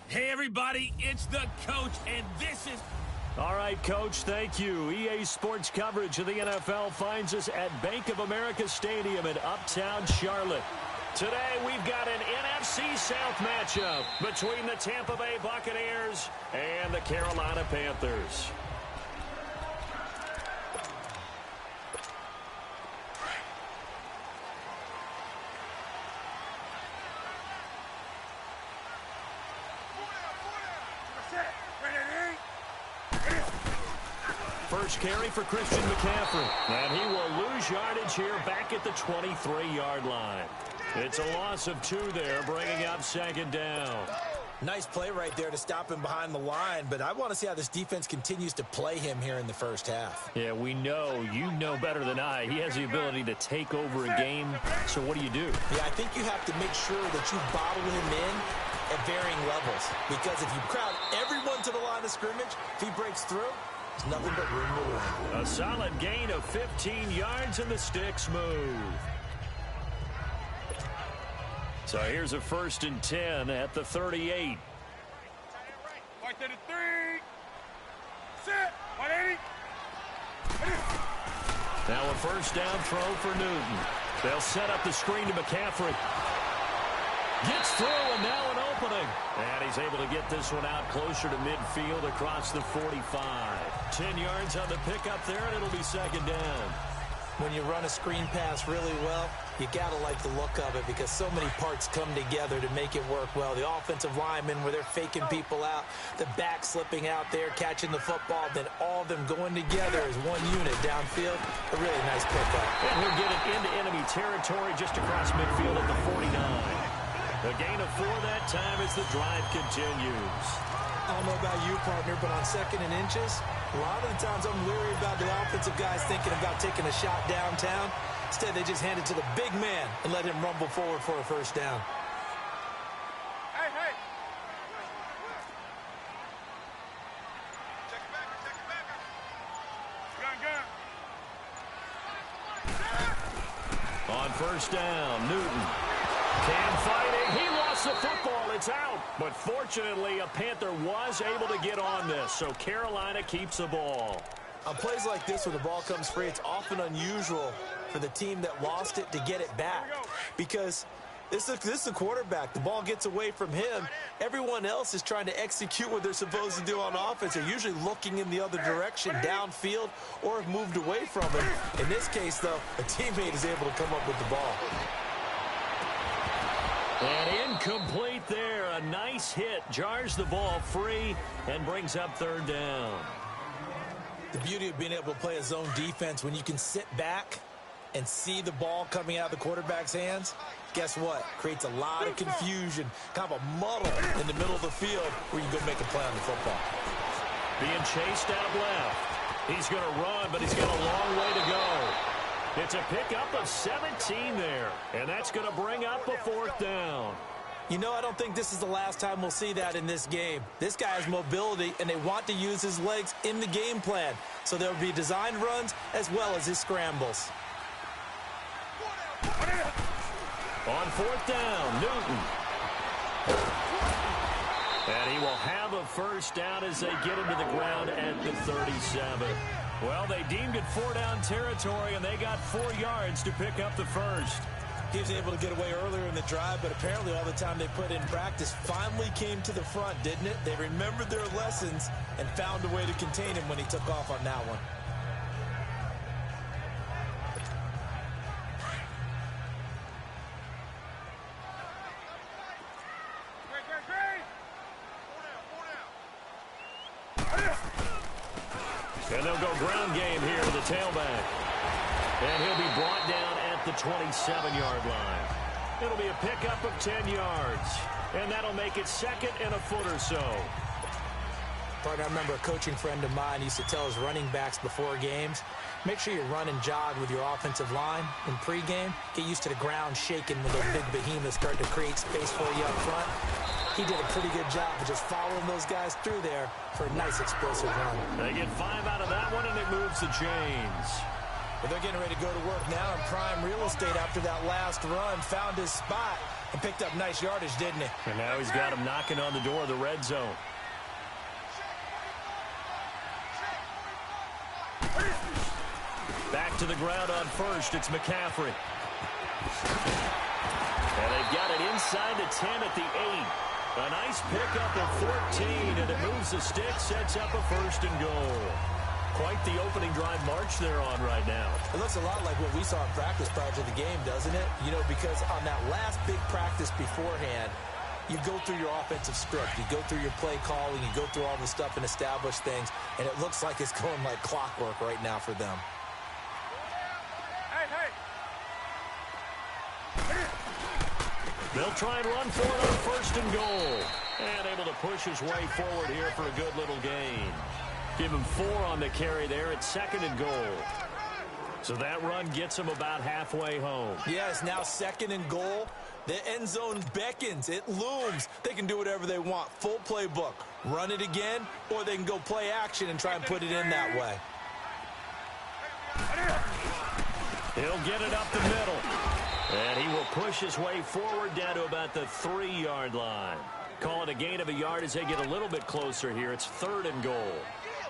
Hey, everybody, it's the coach, and this is... All right, Coach, thank you. EA Sports coverage of the NFL finds us at Bank of America Stadium in Uptown Charlotte. Today, we've got an NFC South matchup between the Tampa Bay Buccaneers and the Carolina Panthers. First carry for Christian McCaffrey. And he will lose yardage here back at the 23-yard line. It's a loss of 2 there, bringing up second down. Nice play right there to stop him behind the line, but I want to see how this defense continues to play him here in the first half. Yeah, we know. You know better than I. He has the ability to take over a game. So what do you do? Yeah, I think you have to make sure that you bottle him in at varying levels. Because if you crowd everyone to the line of scrimmage, if he breaks through, there's nothing but room to run. A solid gain of 15 yards and the sticks move. So here's a 1st and 10 at the 38. Right to the 3. Set. 180. Now a first down throw for Newton. They'll set up the screen to McCaffrey. Gets through, and now an opening. And he's able to get this one out closer to midfield across the 45. 10 yards on the pickup there, and it'll be second down. When you run a screen pass really well, you got to like the look of it because so many parts come together to make it work well. The offensive linemen where they're faking people out, the back slipping out there, catching the football, then all of them going together as one unit downfield. A really nice pickup. And he'll get it into enemy territory just across midfield at the 49. A gain of 4 that time as the drive continues. I don't know about you, partner, but on 2nd and inches, a lot of the times I'm leery about the offensive guys thinking about taking a shot downtown. Instead, they just hand it to the big man and let him rumble forward for a first down. Hey, hey. Check it back, check it back. Gun. On first down, Newton. Cam fighting. He lost the football. It's out. But fortunately, a Panther was able to get on this, so Carolina keeps the ball. On plays like this where the ball comes free, it's often unusual for the team that lost it to get it back. Because this is the quarterback. The ball gets away from him. Everyone else is trying to execute what they're supposed to do on offense. They're usually looking in the other direction, downfield, or have moved away from him. In this case, though, a teammate is able to come up with the ball. And incomplete there. A nice hit. Jars the ball free and brings up 3rd down. The beauty of being able to play a zone defense when you can sit back and see the ball coming out of the quarterback's hands, guess what? Creates a lot of confusion, kind of a muddle in the middle of the field where you can go make a play on the football. Being chased out left. He's going to run, but he's got a long way to go. It's a pickup of 17 there, and that's going to bring up a 4th down. You know, I don't think this is the last time we'll see that in this game. This guy has mobility, and they want to use his legs in the game plan. So there will be designed runs as well as his scrambles. On 4th down, Newton. And he will have a first down as they get into the ground at the 37. Well, they deemed it 4-down territory, and they got 4 yards to pick up the first. He was able to get away earlier in the drive, but apparently all the time they put in practice finally came to the front, didn't it? They remembered their lessons and found a way to contain him when he took off on that one. And they'll go ground game here to the tailback. And he'll be brought down at the 27-yard line. It'll be a pickup of 10 yards. And that'll make it 2nd and a foot or so. Partner, I remember a coaching friend of mine used to tell his running backs before games, make sure you run and jog with your offensive line in pregame. Get used to the ground shaking when those big behemoths start to create space for you up front. He did a pretty good job of just following those guys through there for a nice explosive run. They get 5 out of that one, and it moves the chains. Well, they're getting ready to go to work now in prime real estate after that last run. Found his spot. and picked up nice yardage, didn't he? And now he's got him knocking on the door of the red zone. Back to the ground on first. It's McCaffrey. And they've got it inside the 10 at the 8. A nice pickup of 14, and it moves the stick, sets up a first and goal. Quite the opening drive march they're on right now. It looks a lot like what we saw in practice prior to the game, doesn't it? You know, because on that last big practice beforehand, you go through your offensive script. You go through your play calling. You go through all the stuff and establish things, and it looks like it's going like clockwork right now for them. They'll try and run for it on first and goal. And able to push his way forward here for a good little gain. Give him 4 on the carry there at second and goal. So that run gets him about halfway home. Yeah, it's now second and goal. The end zone beckons. It looms. They can do whatever they want. Full playbook. Run it again, or they can go play action and try and put it in that way. He'll get it up the middle. And he will push his way forward down to about the 3-yard line. Call it a gain of a yard as they get a little bit closer here. It's third and goal.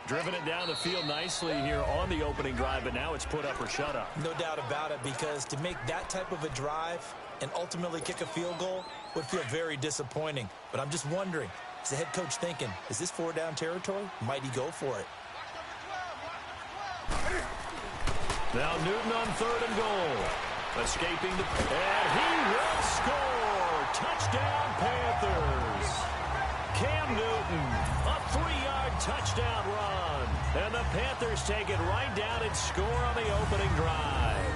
Driven it down the field nicely here on the opening drive, but now it's put up or shut up. No doubt about it, because to make that type of a drive and ultimately kick a field goal would feel very disappointing. But I'm just wondering, is the head coach thinking, is this 4-down territory? Might he go for it? Now Newton on third and goal. Escaping the... And he will score! Touchdown, Panthers! Cam Newton, a 3-yard touchdown run. And the Panthers take it right down and score on the opening drive.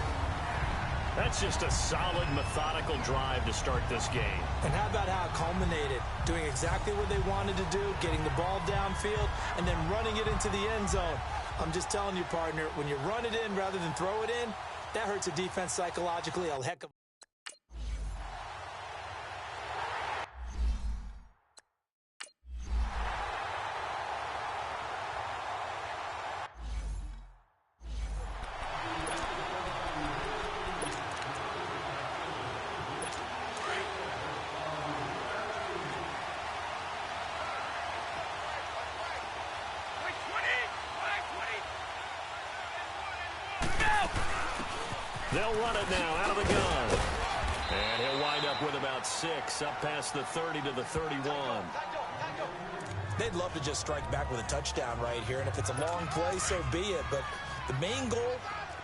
That's just a solid, methodical drive to start this game. And how about how it culminated? Doing exactly what they wanted to do, getting the ball downfield, and then running it into the end zone. I'm just telling you, partner, when you run it in rather than throw it in, that hurts a defense psychologically a heck of. They'll run it now out of the gun. And he'll wind up with about 6, up past the 30 to the 31. They'd love to just strike back with a touchdown right here, and if it's a long play, so be it. But the main goal,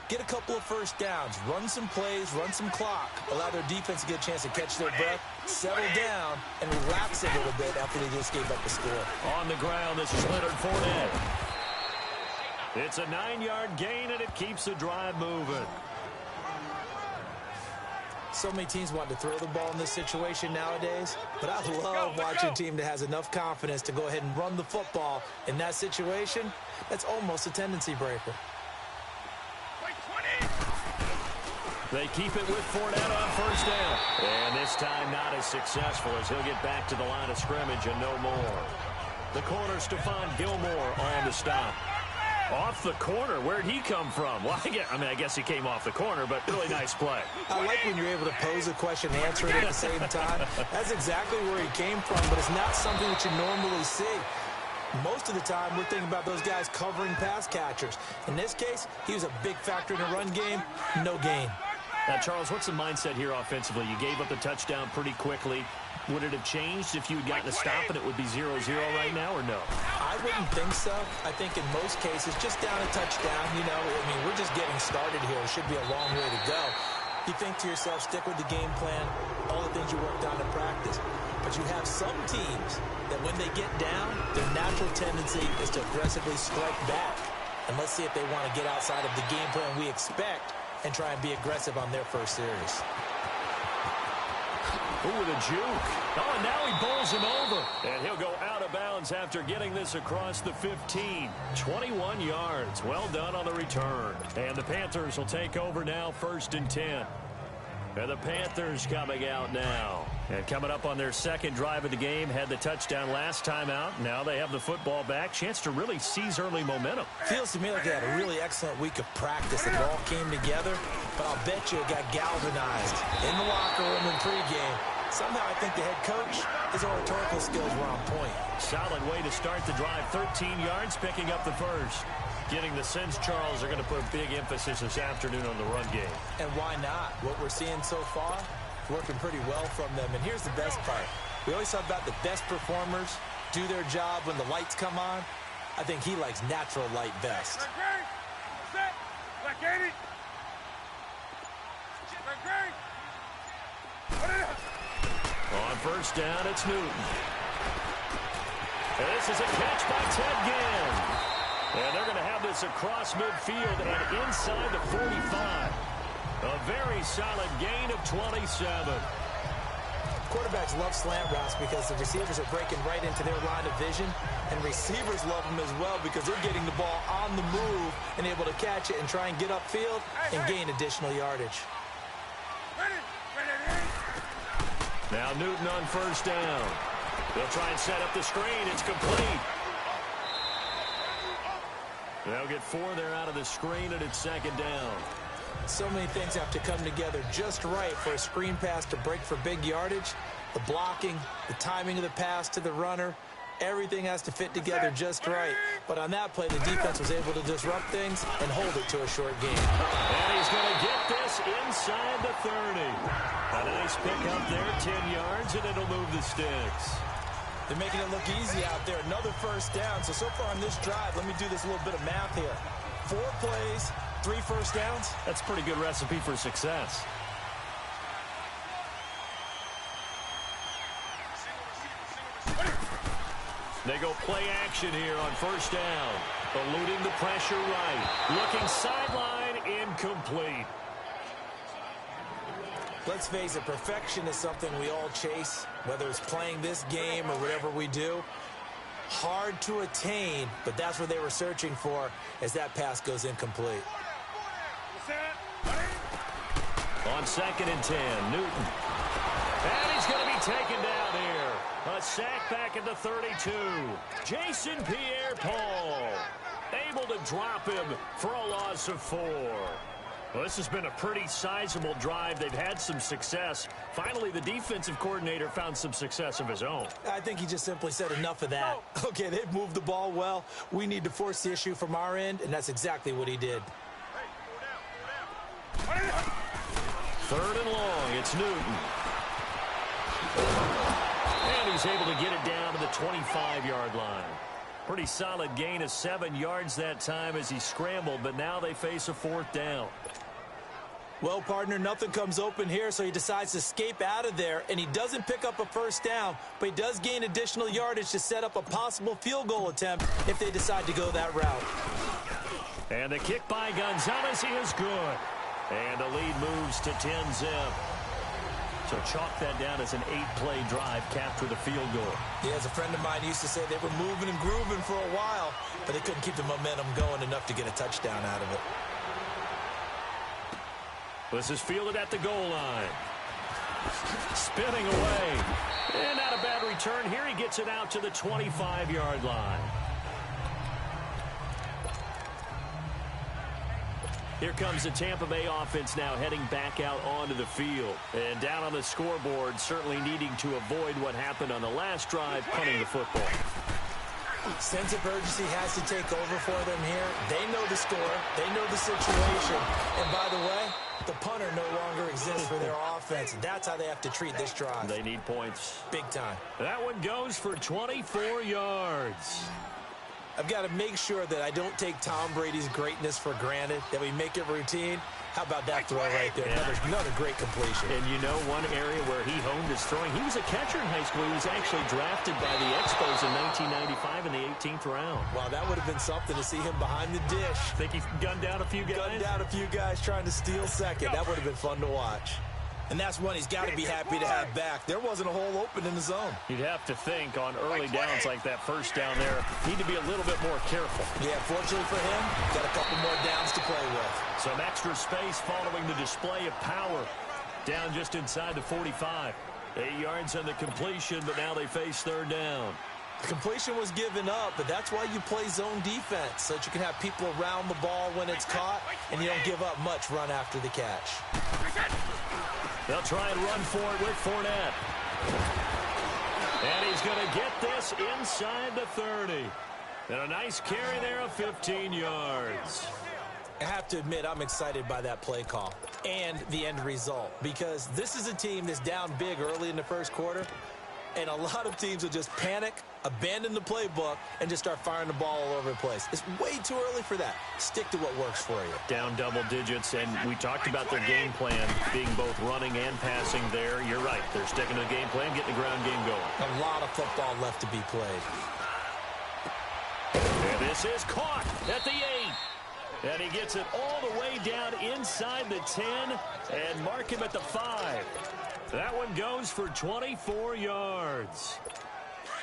get a couple of first downs, run some plays, run some clock, allow their defense to get a chance to catch their breath, settle down, and relax a little bit after they just gave up the score. On the ground, this is Leonard Fournette. It's a 9-yard gain, and it keeps the drive moving. So many teams want to throw the ball in this situation nowadays, but I love watching a team that has enough confidence to go ahead and run the football. In that situation, that's almost a tendency breaker. They keep it with Fournette on first down. And this time not as successful as he'll get back to the line of scrimmage and no more. The corner, Stephon Gilmore on the stop. Off the corner. Where'd he come from? Well, I guess he came off the corner, but really nice play. I like when you're able to pose a question and answer it at the same time. That's exactly where he came from, but it's not something that you normally see. Most of the time, we're thinking about those guys covering pass catchers. In this case, he was a big factor in the run game. No gain. Now, Charles, what's the mindset here offensively? You gave up the touchdown pretty quickly. Would it have changed if you had gotten a stop and it would be 0-0 right now, or no? I wouldn't think so. I think in most cases, just down a touchdown, we're just getting started here. It should be a long way to go. You think to yourself, stick with the game plan, all the things you worked on in practice. But you have some teams that when they get down, their natural tendency is to aggressively strike back. And let's see if they want to get outside of the game plan we expect and try and be aggressive on their first series. Ooh, with a juke. Oh, and now he bowls him over. And he'll go out of bounds after getting this across the 15. 21 yards. Well done on the return. And the Panthers will take over now, 1st and 10. And the Panthers coming out now. And coming up on their second drive of the game, had the touchdown last time out. Now they have the football back. Chance to really seize early momentum. Feels to me like they had a really excellent week of practice. It all came together, but I'll bet you it got galvanized in the locker room in pregame. Somehow I think the head coach, his oratorical skills were on point. Solid way to start the drive. 13 yards, picking up the first. Getting the sense Charles are going to put big emphasis this afternoon on the run game. And why not? What we're seeing so far, working pretty well from them. And here's the best part. We always talk about the best performers do their job when the lights come on. I think he likes natural light best. Set. Black 80. On first down, it's Newton. And this is a catch by Ted Ginn. And they're going to have this across midfield and inside the 45. A very solid gain of 27. Quarterbacks love slant routes because the receivers are breaking right into their line of vision, and receivers love them as well because they're getting the ball on the move and able to catch it and try and get upfield and gain additional yardage. Now Newton on first down. They'll try and set up the screen. It's complete. They'll get 4 there out of the screen, and it's second down. So many things have to come together just right for a screen pass to break for big yardage. The blocking, the timing of the pass to the runner, everything has to fit together just right. But on that play, the defense was able to disrupt things and hold it to a short game. And he's going to get this inside the 30. A nice pick up there, 10 yards, and it'll move the sticks. They're making it look easy out there. Another first down. So far on this drive, let me do this little bit of math here. 4 plays, 3 first downs. That's a pretty good recipe for success. They go play action here on first down. Eluding the pressure right. Looking sideline, incomplete. Let's face it, perfection is something we all chase, whether it's playing this game or whatever we do. Hard to attain, but that's what they were searching for as that pass goes incomplete. On 2nd and 10, Newton. And he's going to be taken down here. A sack back at the 32. Jason Pierre-Paul able to drop him for a loss of 4. Well, this has been a pretty sizable drive. They've had some success. Finally, the defensive coordinator found some success of his own. I think he just simply said enough of that. Okay, they've moved the ball well. We need to force the issue from our end, and that's exactly what he did. 3rd and long, it's Newton. And he's able to get it down to the 25-yard line. Pretty solid gain of 7 yards that time as he scrambled, but now they face a 4th down. Well, partner, nothing comes open here, so he decides to escape out of there, and he doesn't pick up a first down, but he does gain additional yardage to set up a possible field goal attempt if they decide to go that route. And the kick by Gonzalez is good. And the lead moves to 10-zip. So chalk that down as an 8-play drive, capture the field goal. Yeah, as a friend of mine used to say, they were moving and grooving for a while, but they couldn't keep the momentum going enough to get a touchdown out of it. This is fielded at the goal line. Spinning away. And not a bad return. Here he gets it out to the 25-yard line. Here comes the Tampa Bay offense now heading back out onto the field. And down on the scoreboard, certainly needing to avoid what happened on the last drive, punting the football. Sense of urgency has to take over for them here. They know the score. They know the situation. And by the way, the punter no longer exists for their offense. That's how they have to treat this drive. They need points. Big time. That one goes for 24 yards. I've got to make sure that I don't take Tom Brady's greatness for granted, that we make it routine. How about that throw right there? Yeah. Another great completion. And you know one area where he honed his throwing, he was a catcher in high school. He was actually drafted by the Expos in 1995 in the 18th round. Wow, that would have been something to see him behind the dish. Think he gunned down a few guys? Gunned down a few guys trying to steal second. That would have been fun to watch. And that's one he's got to be happy to have back. There wasn't a hole open in the zone. You'd have to think on early downs like that first down there, need to be a little bit more careful. Yeah, fortunately for him, got a couple more downs to play with. Some extra space following the display of power. Down just inside the 45. 8 yards on the completion, but now they face 3rd down. The completion was given up, but that's why you play zone defense, so that you can have people around the ball when it's caught, and you don't give up much run after the catch. They'll try and run for it with Fournette. And he's going to get this inside the 30. And a nice carry there of 15 yards. I have to admit, I'm excited by that play call and the end result, because this is a team that's down big early in the first quarter, and a lot of teams will just panic, abandon the playbook, and just start firing the ball all over the place. It's way too early for that. Stick to what works for you. Down double digits, and we talked about their game plan being both running and passing there. You're right. They're sticking to the game plan, getting the ground game going. A lot of football left to be played. And this is caught at the 8. And he gets it all the way down inside the 10 and mark him at the 5. That one goes for 24 yards.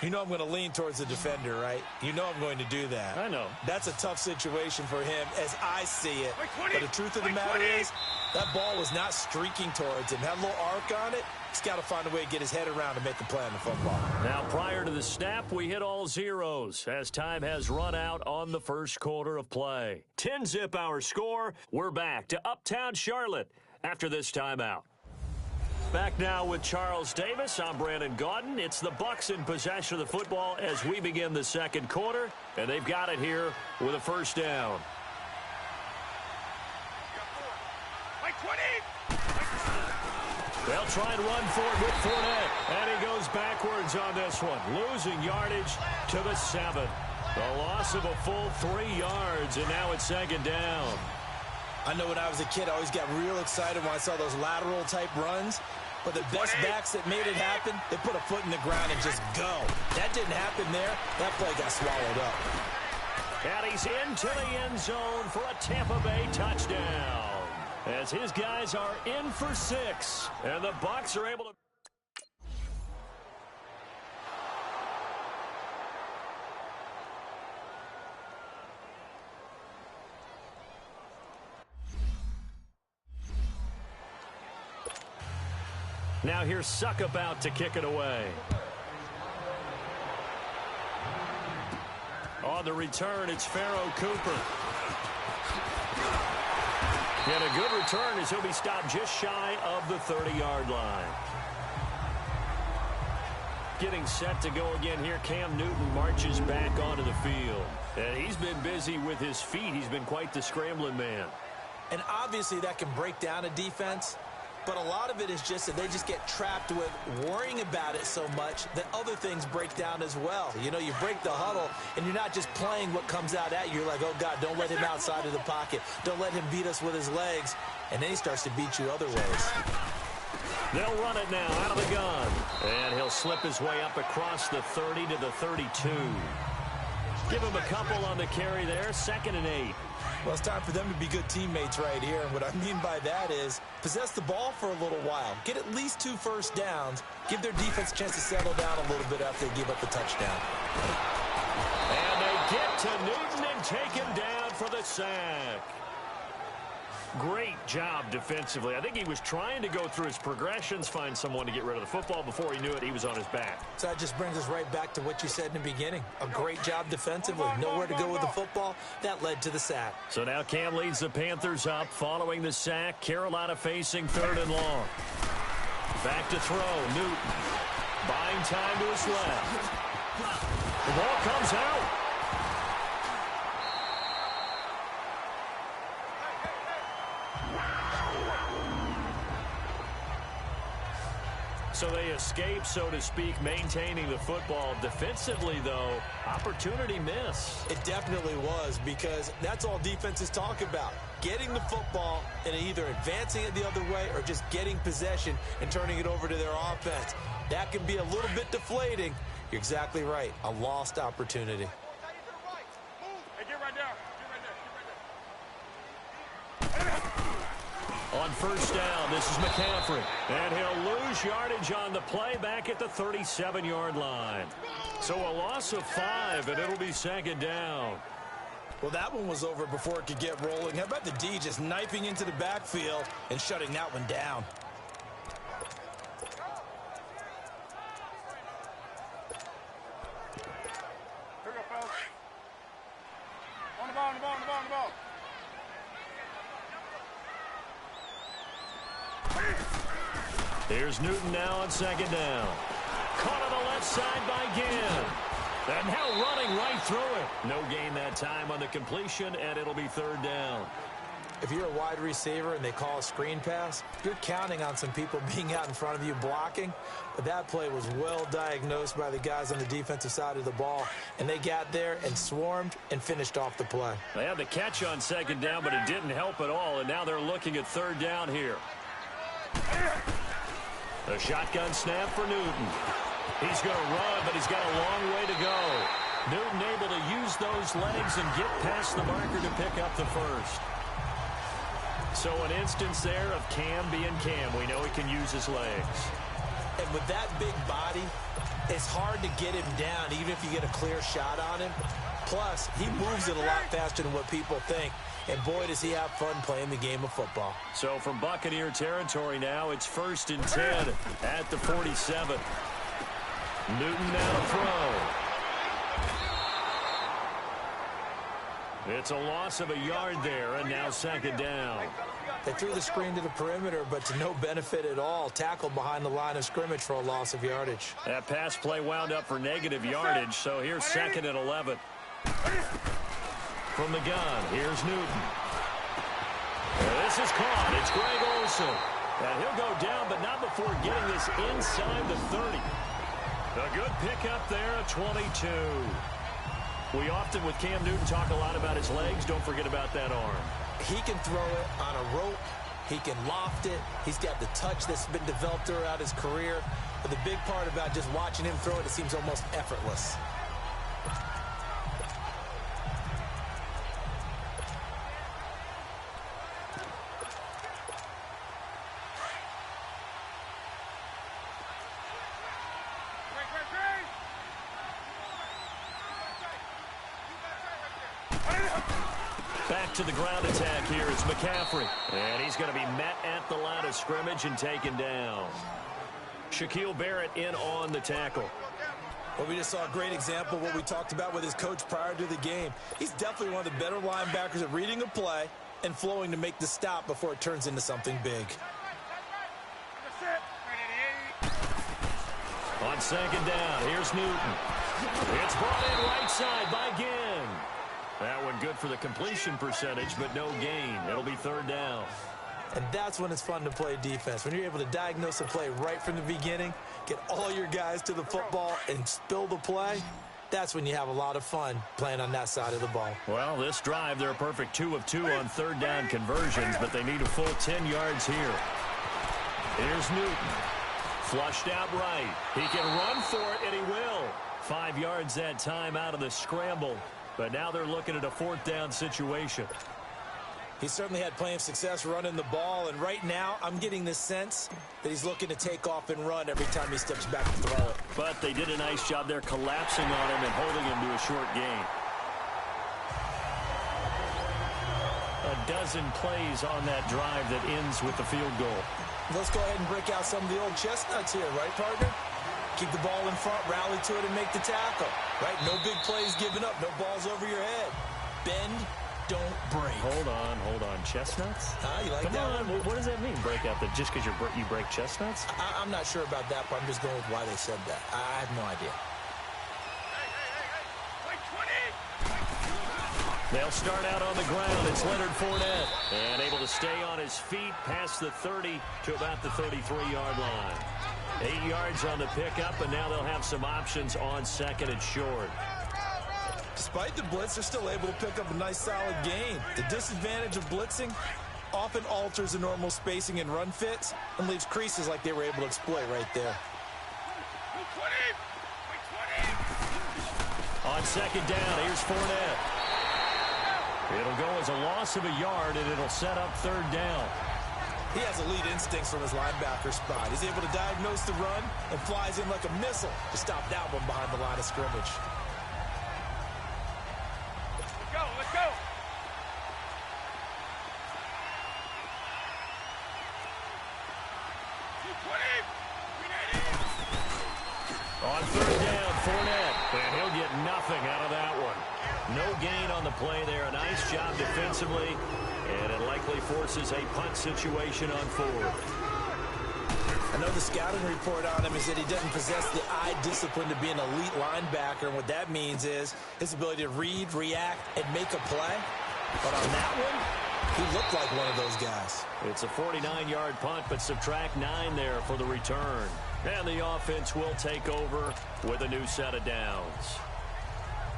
You know I'm going to lean towards the defender, right? You know I'm going to do that. I know. That's a tough situation for him as I see it. But the truth of the matter is, that ball was not streaking towards him. Had a little arc on it. He's got to find a way to get his head around and make a play on the football. Now, prior to the snap, we hit all zeros as time has run out on the first quarter of play. 10-zip our score. We're back to Uptown Charlotte after this timeout. Back now with Charles Davis. I'm Brandon Gaudin. It's the Bucs in possession of the football as we begin the second quarter, and they've got it here with a first down. They'll try and run for it with Fournette, and he goes backwards on this one, losing yardage to the 7. The loss of a full 3 yards, and now it's second down. I know when I was a kid, I always got real excited when I saw those lateral-type runs. But the best backs that made it happen, they put a foot in the ground and just go. That didn't happen there. That play got swallowed up. And he's into the end zone for a Tampa Bay touchdown. As his guys are in for 6. And the Bucs are able to... Now here's Suckup out to kick it away. On the return, it's Pharaoh Cooper. And a good return as he'll be stopped just shy of the 30-yard line. Getting set to go again here, Cam Newton marches back onto the field. And he's been busy with his feet. He's been quite the scrambling man. And obviously that can break down a defense. But a lot of it is just that they just get trapped with worrying about it so much that other things break down as well. You know, you break the huddle, and you're not just playing what comes out at you. You're like, oh, God, don't let him outside of the pocket. Don't let him beat us with his legs. And then he starts to beat you other ways. They'll run it now out of the gun. And he'll slip his way up across the 30 to the 32. Give him a couple on the carry there, 2nd and 8. Well, it's time for them to be good teammates right here. And what I mean by that is possess the ball for a little while. Get at least 2 first downs. Give their defense a chance to settle down a little bit after they give up the touchdown. And they get to Newton and take him down for the sack. Great job defensively. I think he was trying to go through his progressions, find someone to get rid of the football. Before he knew it, he was on his back. So that just brings us right back to what you said in the beginning. A great job defensively. Nowhere to go with the football. That led to the sack. So now Cam leads the Panthers up following the sack. Carolina facing 3rd and long. Back to throw. Newton buying time to his left. The ball comes out. So they escape, so to speak, maintaining the football. Defensively, though, opportunity miss. It definitely was, because that's all defenses talk about. Getting the football and either advancing it the other way or just getting possession and turning it over to their offense. That can be a little bit deflating. You're exactly right. A lost opportunity. Hey, get right there. On first down, this is McCaffrey. And he'll lose yardage on the play back at the 37-yard line. So a loss of 5, and it'll be 2nd down. Well, that one was over before it could get rolling. How about the D just knifing into the backfield and shutting that one down? Here we go, fellas. On the ball. Here's Newton now on 2nd down. left side by Ginn. And now running right through it. No gain that time on the completion, and it'll be third down. If you're a wide receiver and they call a screen pass, you're counting on some people being out in front of you blocking. But that play was well diagnosed by the guys on the defensive side of the ball, and they got there and swarmed and finished off the play. They had the catch on second down, but it didn't help at all, and now they're looking at third down here. The shotgun snap for Newton. He's going to run, but he's got a long way to go. Newton able to use those legs and get past the marker to pick up the first. So an instance there of Cam being Cam. We know he can use his legs. And with that big body, it's hard to get him down, even if you get a clear shot on him. Plus, he moves it a lot faster than what people think. And boy, does he have fun playing the game of football. So from Buccaneer territory now, it's 1st and 10 at the 47. Newton now to throw. It's a loss of a yard there, and now second down. They threw the screen to the perimeter, but to no benefit at all. Tackled behind the line of scrimmage for a loss of yardage. That pass play wound up for negative yardage, so here's 2nd and 11. From the gun, here's Newton. This is caught. It's Greg Olsen. And he'll go down, but not before getting this inside the 30. A good pickup there at 22. We often, with Cam Newton, talk a lot about his legs. Don't forget about that arm. He can throw it on a rope. He can loft it. He's got the touch that's been developed throughout his career. But the big part about just watching him throw it, it seems almost effortless. Back to the ground attack here is McCaffrey. And he's going to be met at the line of scrimmage and taken down. Shaquille Barrett in on the tackle. Well, we just saw a great example of what we talked about with his coach prior to the game. He's definitely one of the better linebackers at reading a play and flowing to make the stop before it turns into something big. On second down, here's Newton. It's brought in right side by Ginn. That one good for the completion percentage, but no gain. It'll be third down. And that's when it's fun to play defense. When you're able to diagnose a play right from the beginning, get all your guys to the football and spill the play, that's when you have a lot of fun playing on that side of the ball. Well, this drive, they're a perfect 2 of 2 on third down conversions, but they need a full 10 yards here. Here's Newton. Flushed out right. He can run for it, and he will. 5 yards that time out of the scramble. But now they're looking at a 4th down situation. He certainly had plenty of success running the ball, and right now I'm getting the sense that he's looking to take off and run every time he steps back to throw it. But they did a nice job there collapsing on him and holding him to a short gain. A dozen plays on that drive that ends with the field goal. Let's go ahead and break out some of the old chestnuts here, right, partner? Keep the ball in front, rally to it, and make the tackle. Right? No big plays given up. No balls over your head. Bend, don't break. Hold on. Chestnuts? You like Come that on. one? What does that mean, break out? Just because you break chestnuts? I'm not sure about that, but I'm just going with why they said that. I have no idea. They'll start out on the ground. It's Leonard Fournette. And able to stay on his feet past the 30 to about the 33-yard line. 8 yards on the pickup, and now they'll have some options on second and short. Despite the blitz, they're still able to pick up a nice, solid gain. The disadvantage of blitzing often alters the normal spacing and run fits and leaves creases like they were able to exploit right there. On second down, here's Fournette. It'll go as a loss of a yard, and it'll set up third down. He has elite instincts from his linebacker spot. He's able to diagnose the run and flies in like a missile to stop that one behind the line of scrimmage. Let's go. On third down, Fournette, and he'll get nothing out of that one. No gain on the play there. A nice job defensively, and it likely forces a punt situation on fourth. I know the scouting report on him is that he doesn't possess the eye discipline to be an elite linebacker, and what that means is his ability to read, react, and make a play. But on that one, he looked like one of those guys. It's a 49-yard punt, but subtract 9 there for the return. And the offense will take over with a new set of downs.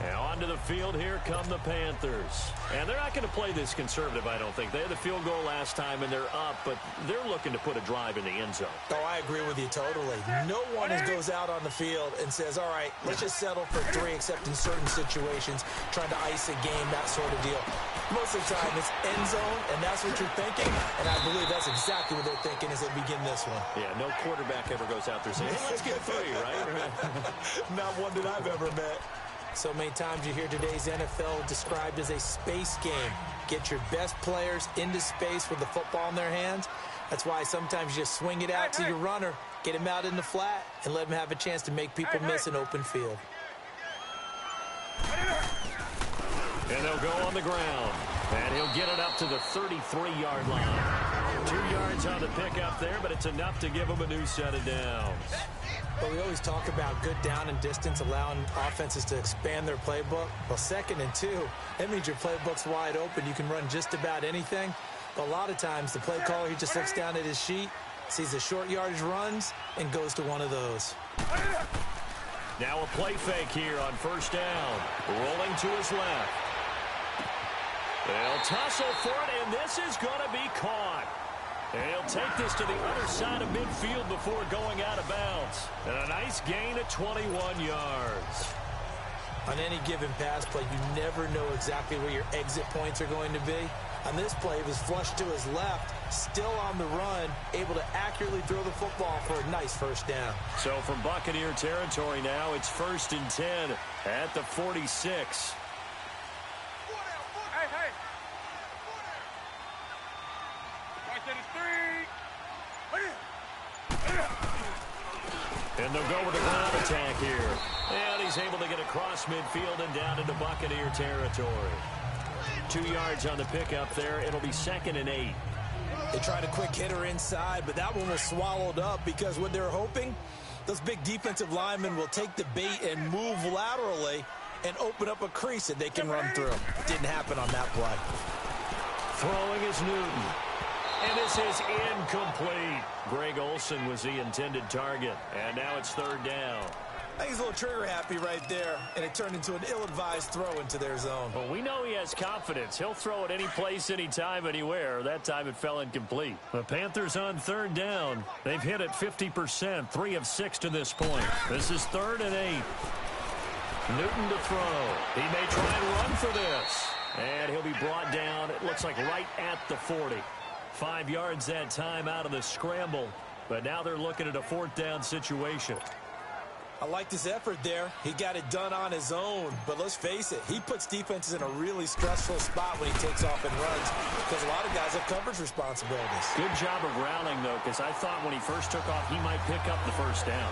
And onto the field, here come the Panthers. And they're not going to play this conservative, I don't think. They had the field goal last time, and they're up, but they're looking to put a drive in the end zone. Oh, I agree with you totally. No one goes out on the field and says, all right, let's just settle for 3, except in certain situations, trying to ice a game, that sort of deal. Most of the time, it's end zone, and that's what you're thinking, and I believe that's exactly what they're thinking as they begin this one. Yeah, no quarterback ever goes out there saying, hey, let's get 3, right? Not one that I've ever met. So many times you hear today's NFL described as a space game. Get your best players into space with the football in their hands. That's why sometimes you just swing it out to your runner, get him out in the flat, and let him have a chance to make people miss an open field. And they'll go on the ground. And he'll get it up to the 33-yard line. 2 yards on the pickup there, but it's enough to give him a new set of downs. Well, we always talk about good down and distance, allowing offenses to expand their playbook. Well, 2nd and 2, that means your playbook's wide open. You can run just about anything. But a lot of times, the play caller, he just looks down at his sheet, sees the short yardage runs, and goes to one of those. Now a play fake here on 1st down. Rolling to his left. They'll tussle for it, and this is going to be caught. And he'll take this to the other side of midfield before going out of bounds. And a nice gain of 21 yards. On any given pass play, you never know exactly where your exit points are going to be. On this play, it was flushed to his left, still on the run, able to accurately throw the football for a nice 1st down. So from Buccaneer territory now, it's 1st and 10 at the 46. And they'll go with the ground attack here. And he's able to get across midfield and down into Buccaneer territory. 2 yards on the pickup there. It'll be 2nd and 8. They tried a quick hitter inside, but that one was swallowed up because what they're hoping, those big defensive linemen will take the bait and move laterally and open up a crease that they can run through. Didn't happen on that play. Throwing is Newton. And this is incomplete. Greg Olsen was the intended target. And now it's 3rd down. I think he's a little trigger happy right there, and it turned into an ill-advised throw into their zone. Well, we know he has confidence. He'll throw it any place, anytime, anywhere. That time it fell incomplete. The Panthers on 3rd down. They've hit it 50%, 3 of 6 to this point. This is 3rd and 8. Newton to throw. He may try and run for this. And he'll be brought down, it looks like right at the 40. 5 yards that time out of the scramble. But now they're looking at a 4th down situation. I liked his effort there. He got it done on his own. But let's face it, he puts defenses in a really stressful spot when he takes off and runs because a lot of guys have coverage responsibilities. Good job of rallying, though, because I thought when he first took off, he might pick up the 1st down.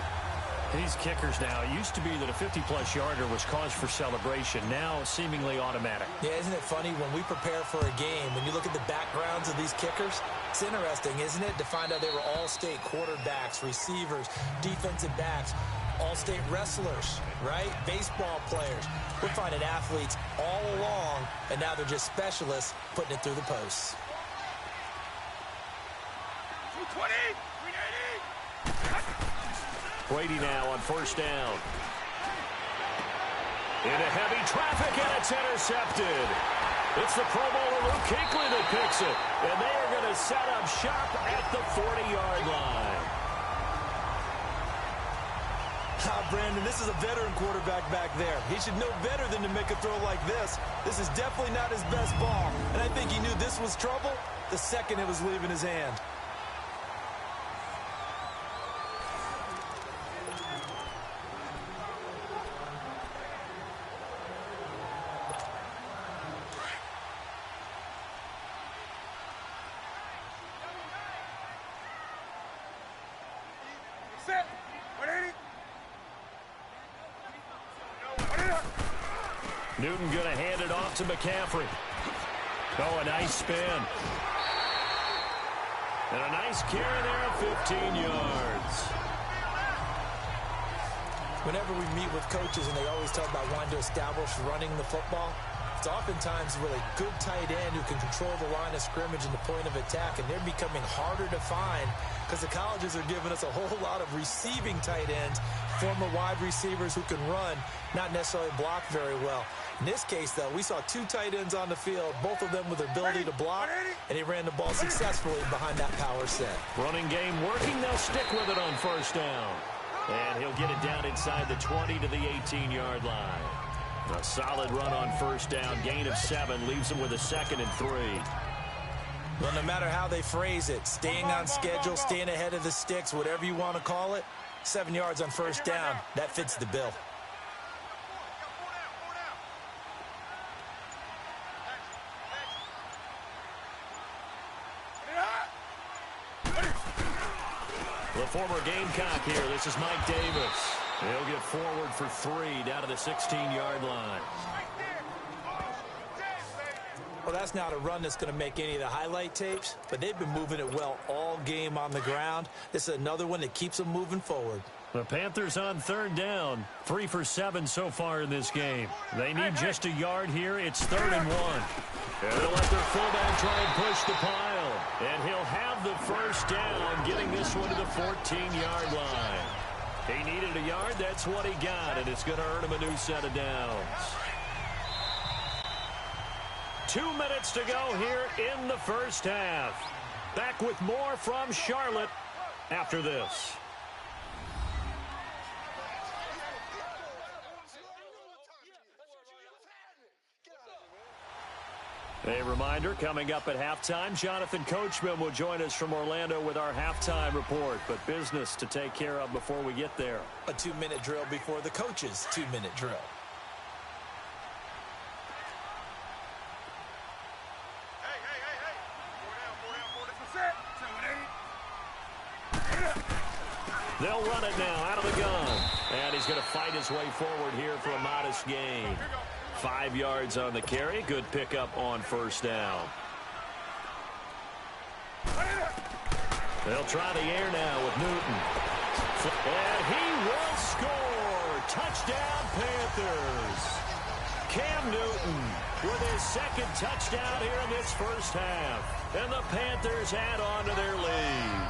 These kickers now, it used to be that a 50-plus yarder was cause for celebration. Now, seemingly automatic. Yeah, isn't it funny when we prepare for a game, when you look at the backgrounds of these kickers, it's interesting, isn't it, to find out they were all-state quarterbacks, receivers, defensive backs, all-state wrestlers, right? Baseball players. We're finding athletes all along, and now they're just specialists putting it through the posts. 220! Brady now on 1st down. Into heavy traffic, and it's intercepted. It's the Pro Bowler Luke Kuechly that picks it. And they are going to set up shop at the 40-yard line. Brandon, this is a veteran quarterback back there. He should know better than to make a throw like this. This is definitely not his best ball. And I think he knew this was trouble the second it was leaving his hand. Set! 180! Newton going to hand it off to McCaffrey. Oh, a nice spin. And a nice carry there of 15 yards. Whenever we meet with coaches and they always talk about wanting to establish running the football, it's oftentimes with a good tight end who can control the line of scrimmage and the point of attack, and they're becoming harder to find because the colleges are giving us a whole lot of receiving tight ends, former wide receivers who can run, not necessarily block very well. In this case, though, we saw two tight ends on the field, both of them with the ability to block, and he ran the ball successfully behind that power set. Running game working. They'll stick with it on first down. And he'll get it down inside the 20 to the 18-yard line. A solid run on first down. Gain of 7 leaves him with a 2nd and 3. Well, no matter how they phrase it, staying on schedule, staying ahead of the sticks, whatever you want to call it, 7 yards on first down, that fits the bill. The former Gamecock here. This is Mike Davis. He'll get forward for 3 down to the 16-yard line. Well, that's not a run that's going to make any of the highlight tapes, but they've been moving it well all game on the ground. This is another one that keeps them moving forward. The Panthers on third down. 3 for 7 so far in this game. They need just a yard here. It's 3rd and 1. And they'll let their fullback try and push the pile. And he'll have the first down, getting this one to the 14-yard line. He needed a yard. That's what he got, and it's going to earn him a new set of downs. 2 minutes to go here in the first half. Back with more from Charlotte after this. A reminder, coming up at halftime, Jonathan Coachman will join us from Orlando with our halftime report, but business to take care of before we get there. A 2-minute drill before the coach's 2-minute drill. They'll run it now out of the gun. And he's going to fight his way forward here for a modest gain. 5 yards on the carry. Good pickup on first down. They'll try the air now with Newton. And he will score. Touchdown, Panthers. Cam Newton with his 2nd touchdown here in this first half. And the Panthers add on to their lead.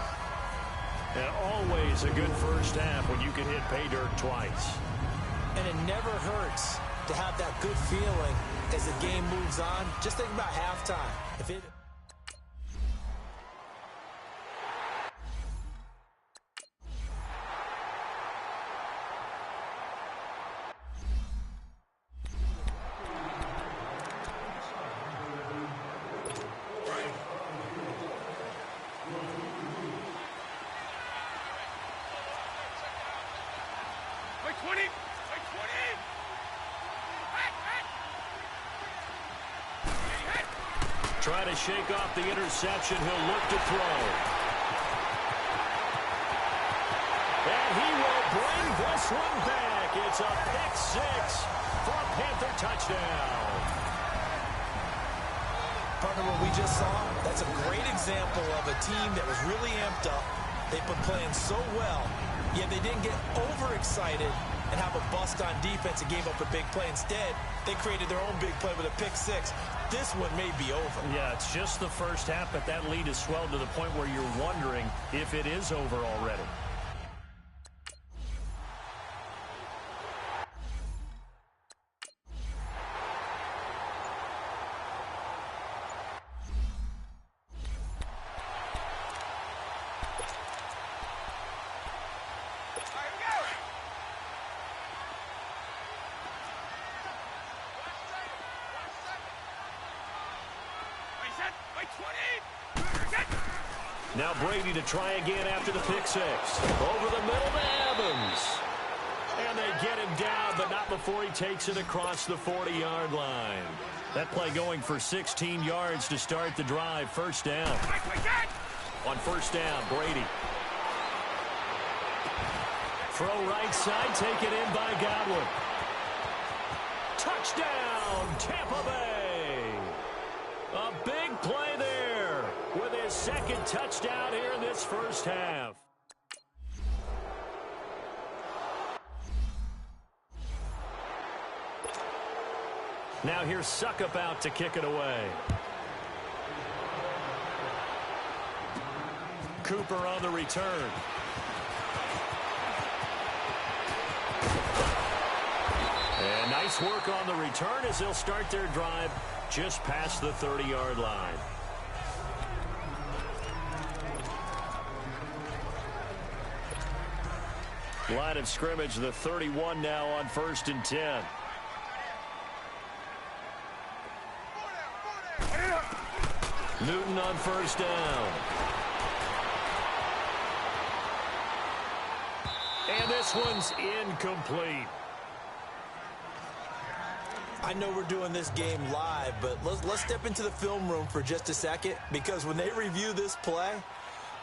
And always a good first half when you can hit pay dirt twice. And it never hurts to have that good feeling as the game moves on. Just think about halftime. If it... Try to shake off the interception. He'll look to throw. And he will bring this one back. It's a pick-6 for a Panther touchdown. Partner, what we just saw, that's a great example of a team that was really amped up. They've been playing so well, yet they didn't get overexcited and have a bust on defense and gave up a big play. Instead, they created their own big play with a pick-6. This one may be over. Yeah, it's just the first half, but that lead has swelled to the point where you're wondering if it is over already. Now Brady to try again after the pick-6. Over the middle to Evans. And they get him down, but not before he takes it across the 40-yard line. That play going for 16 yards to start the drive. First down. On first down, Brady. Throw right side, taken in by Godwin. Touchdown, Tampa Bay. A big play there with his second touchdown here in this first half. Now here's Suckup out to kick it away. Cooper on the return. And nice work on the return as they'll start their drive just past the 30-yard line. Line of scrimmage, the 31 now on 1st and 10. Newton on 1st down. And this one's incomplete. I know we're doing this game live, but let's step into the film room for just a second, because when they review this play,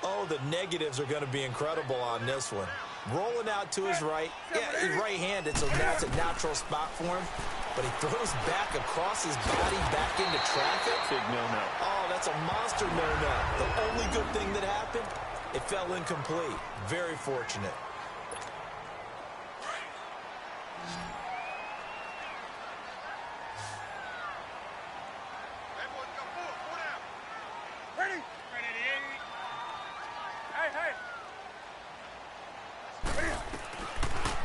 oh, the negatives are going to be incredible on this one. Rolling out to his right. Yeah, he's right-handed, so that's a natural spot for him. But he throws back across his body back into traffic. Big no-no. Oh, that's a monster no-no. The only good thing that happened, it fell incomplete. Very fortunate.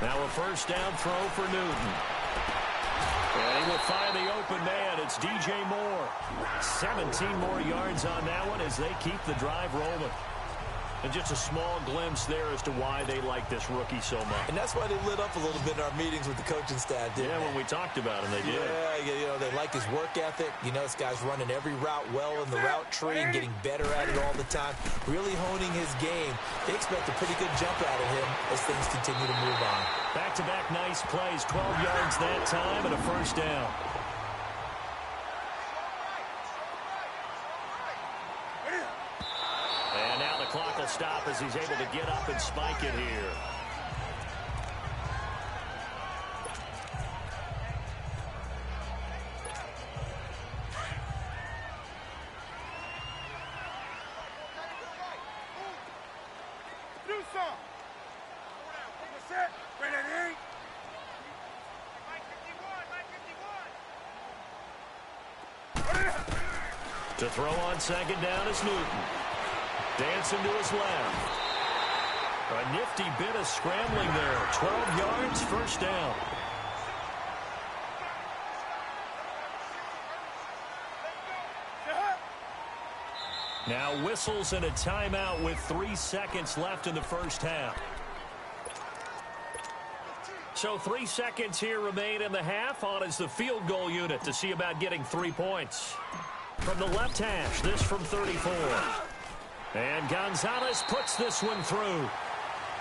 Now a first down throw for Newton. And he will find the open man. It's DJ Moore. 17 more yards on that one as they keep the drive rolling. And just a small glimpse there as to why they like this rookie so much. And that's why they lit up a little bit in our meetings with the coaching staff, didn't they? When we talked about him, they did. Yeah, you know, they like his work ethic. You know, this guy's running every route well in the route tree and getting better at it all the time. Really honing his game. They expect a pretty good jump out of him as things continue to move on. Back-to-back nice plays. 12 yards that time and a first down. And now the clock will stop as he's able to get up and spike it here. To throw on second down is Newton. Dancing to his left. A nifty bit of scrambling there. 12 yards, first down. Now whistles and a timeout with 3 seconds left in the first half. So 3 seconds here remain in the half. On is the field goal unit to see about getting 3 points. From the left hash, this from 34. And Gonzalez puts this one through.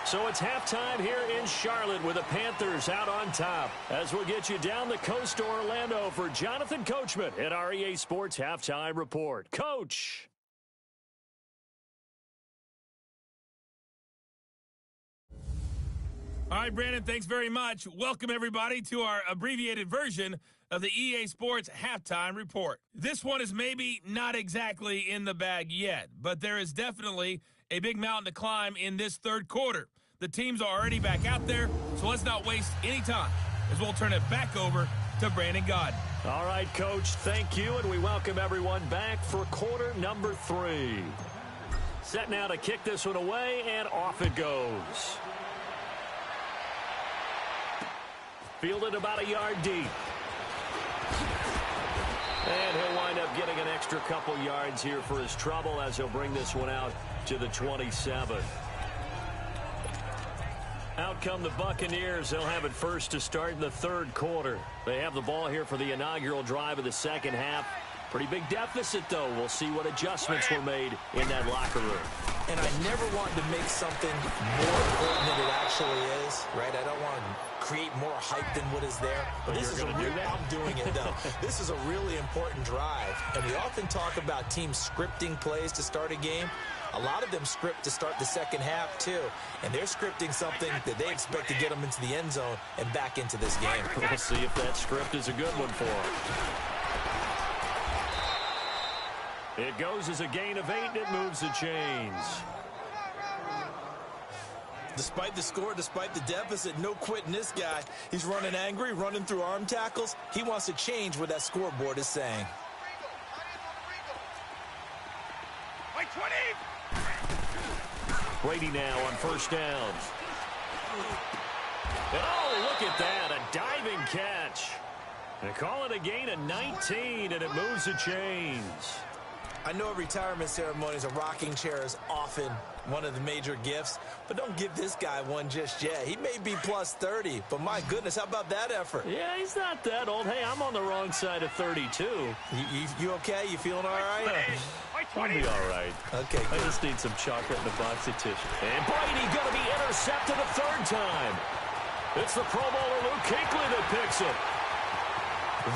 So it's halftime here in Charlotte with the Panthers out on top. As we'll get you down the coast to Orlando for Jonathan Coachman at our EA Sports Halftime Report. Coach. All right, Brandon, thanks very much. Welcome, everybody, to our abbreviated version of the EA Sports Halftime Report. This one is maybe not exactly in the bag yet, but there is definitely a big mountain to climb in this third quarter. The teams are already back out there, so let's not waste any time as we'll turn it back over to Brandon Godden. All right, Coach, thank you, and we welcome everyone back for quarter number 3. Set now to kick this one away, and off it goes. Fielded about a yard deep. And he'll wind up getting an extra couple yards here for his trouble as he'll bring this one out to the 27. Out come the Buccaneers. They'll have it first to start in the third quarter. They have the ball here for the inaugural drive of the second half. Pretty big deficit, though. We'll see what adjustments were made in that locker room. And I never want to make something more important than it actually is, right? I don't want to create more hype than what is there. But this is I'm doing it, though. This is a really important drive. And we often talk about teams scripting plays to start a game. A lot of them script to start the second half, too. And they're scripting something that they expect to get them into the end zone and back into this game. We'll see if that script is a good one for them. It goes as a gain of 8, and it moves the chains. Despite the score, despite the deficit, no quitting this guy. He's running angry, running through arm tackles. He wants to change what that scoreboard is saying. Brady now on first down. And oh, look at that, a diving catch. They call it a gain of 19, and it moves the chains. I know at retirement ceremonies, a rocking chair is often one of the major gifts, but don't give this guy one just yet. He may be plus 30, but my goodness, how about that effort? Yeah, he's not that old. Hey, I'm on the wrong side of 32. You okay? You feeling all right? I'll be all right. Okay, I just need some chocolate and a box of tissue. And Brady going to be intercepted a third time. It's the Pro Bowler Luke Kuechly that picks it.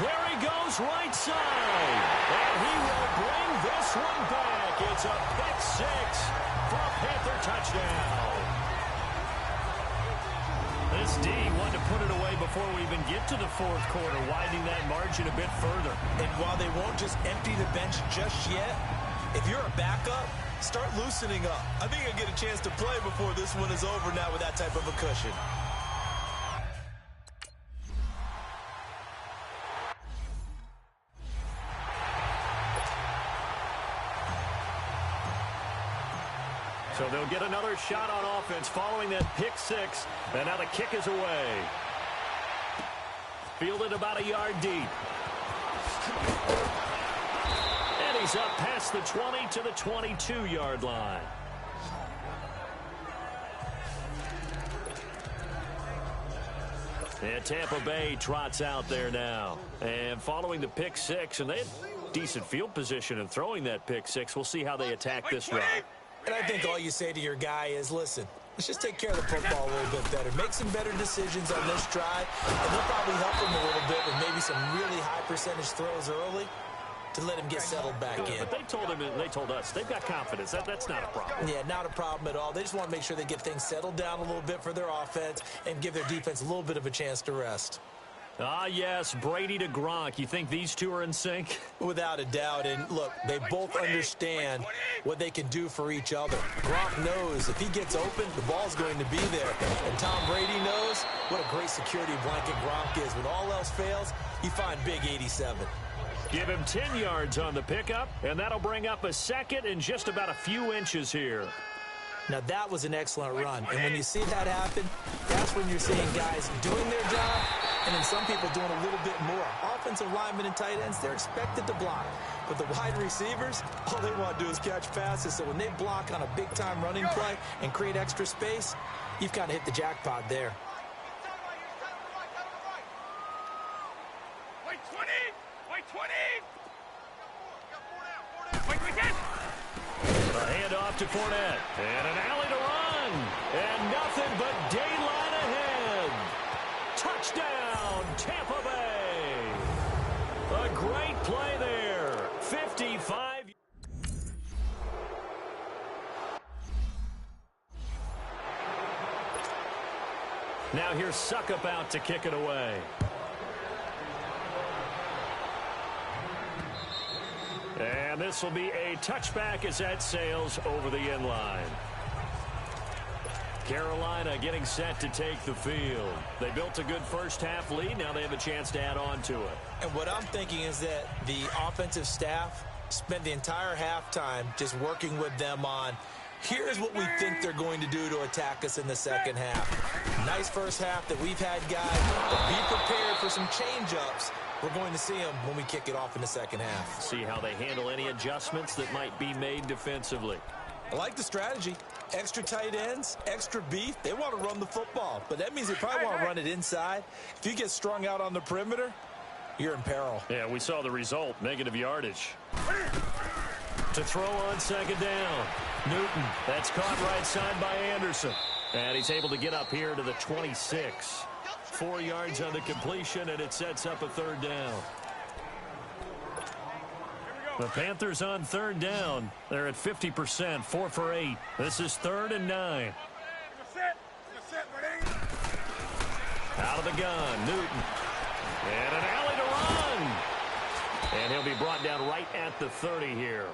There he goes right side. And he will bring this one back. It's a pick six for a Panther touchdown. This D wanted to put it away before we even get to the fourth quarter, widening that margin a bit further. And while they won't just empty the bench just yet, if you're a backup, start loosening up. I think you'll get a chance to play before this one is over now with that type of a cushion. So they'll get another shot on offense following that pick six. And now the kick is away. Fielded about a yard deep. And he's up past the 20 to the 22-yard line. And Tampa Bay trots out there now. And following the pick six, and they had decent field position in throwing that pick six. We'll see how they attack this drive. And I think all you say to your guy is, listen, let's just take care of the football a little bit better. Make some better decisions on this drive, and they'll probably help him a little bit with maybe some really high percentage throws early to let him get settled back in. But they told us they've got confidence. That's not a problem. Yeah, not a problem at all. They just want to make sure they get things settled down a little bit for their offense and give their defense a little bit of a chance to rest. Ah, yes, Brady to Gronk. You think these two are in sync? Without a doubt. And look, they both understand what they can do for each other. Gronk knows if he gets open, the ball's going to be there. And Tom Brady knows what a great security blanket Gronk is. When all else fails, you find Big 87. Give him 10 yards on the pickup, and that'll bring up a second in just about a few inches here. Now, that was an excellent run. And when you see that happen, that's when you're seeing guys doing their job and then some people doing a little bit more. Offensive linemen and tight ends, they're expected to block. But the wide receivers, all they want to do is catch passes. So when they block on a big-time running play and create extra space, you've kind of hit the jackpot there. Wait 20! Wait 20! A handoff to Fournette. And an alley to run. And nothing but daylight ahead. Touchdown, Tampa Bay. A great play there. 55. Now here's Suckup out to kick it away. And this will be a touchback as that sails over the end line. Carolina getting set to take the field. They built a good first half lead. Now they have a chance to add on to it. And what I'm thinking is that the offensive staff spent the entire halftime just working with them on, here's what we think they're going to do to attack us in the second half. Nice first half that we've had, guys, but be prepared for some change-ups. We're going to see them when we kick it off in the second half. See how they handle any adjustments that might be made defensively. I like the strategy. Extra tight ends, extra beef. They want to run the football, but that means they probably want to run it inside. If you get strung out on the perimeter, you're in peril. Yeah, we saw the result, negative yardage. To throw on second down, Newton. That's caught right side by Anderson. And he's able to get up here to the 26. 4 yards on the completion, and it sets up a third down. The Panthers on third down. They're at 50%, 4 for 8. This is 3rd and 9. Out of the gun, Newton. And an alley to run. And he'll be brought down right at the 30 here.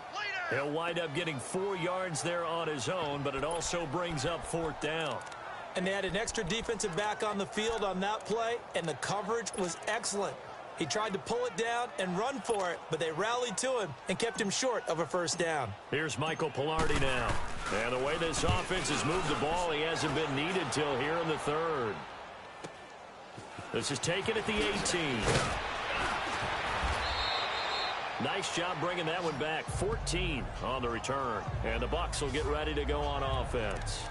He'll wind up getting 4 yards there on his own, but it also brings up 4th down. And they had an extra defensive back on the field on that play, and the coverage was excellent. He tried to pull it down and run for it, but they rallied to him and kept him short of a 1st down. Here's Michael Pilardi now. And the way this offense has moved the ball, he hasn't been needed till here in the 3rd. This is taken at the 18. Nice job bringing that one back. 14 on the return. And the Bucs will get ready to go on offense.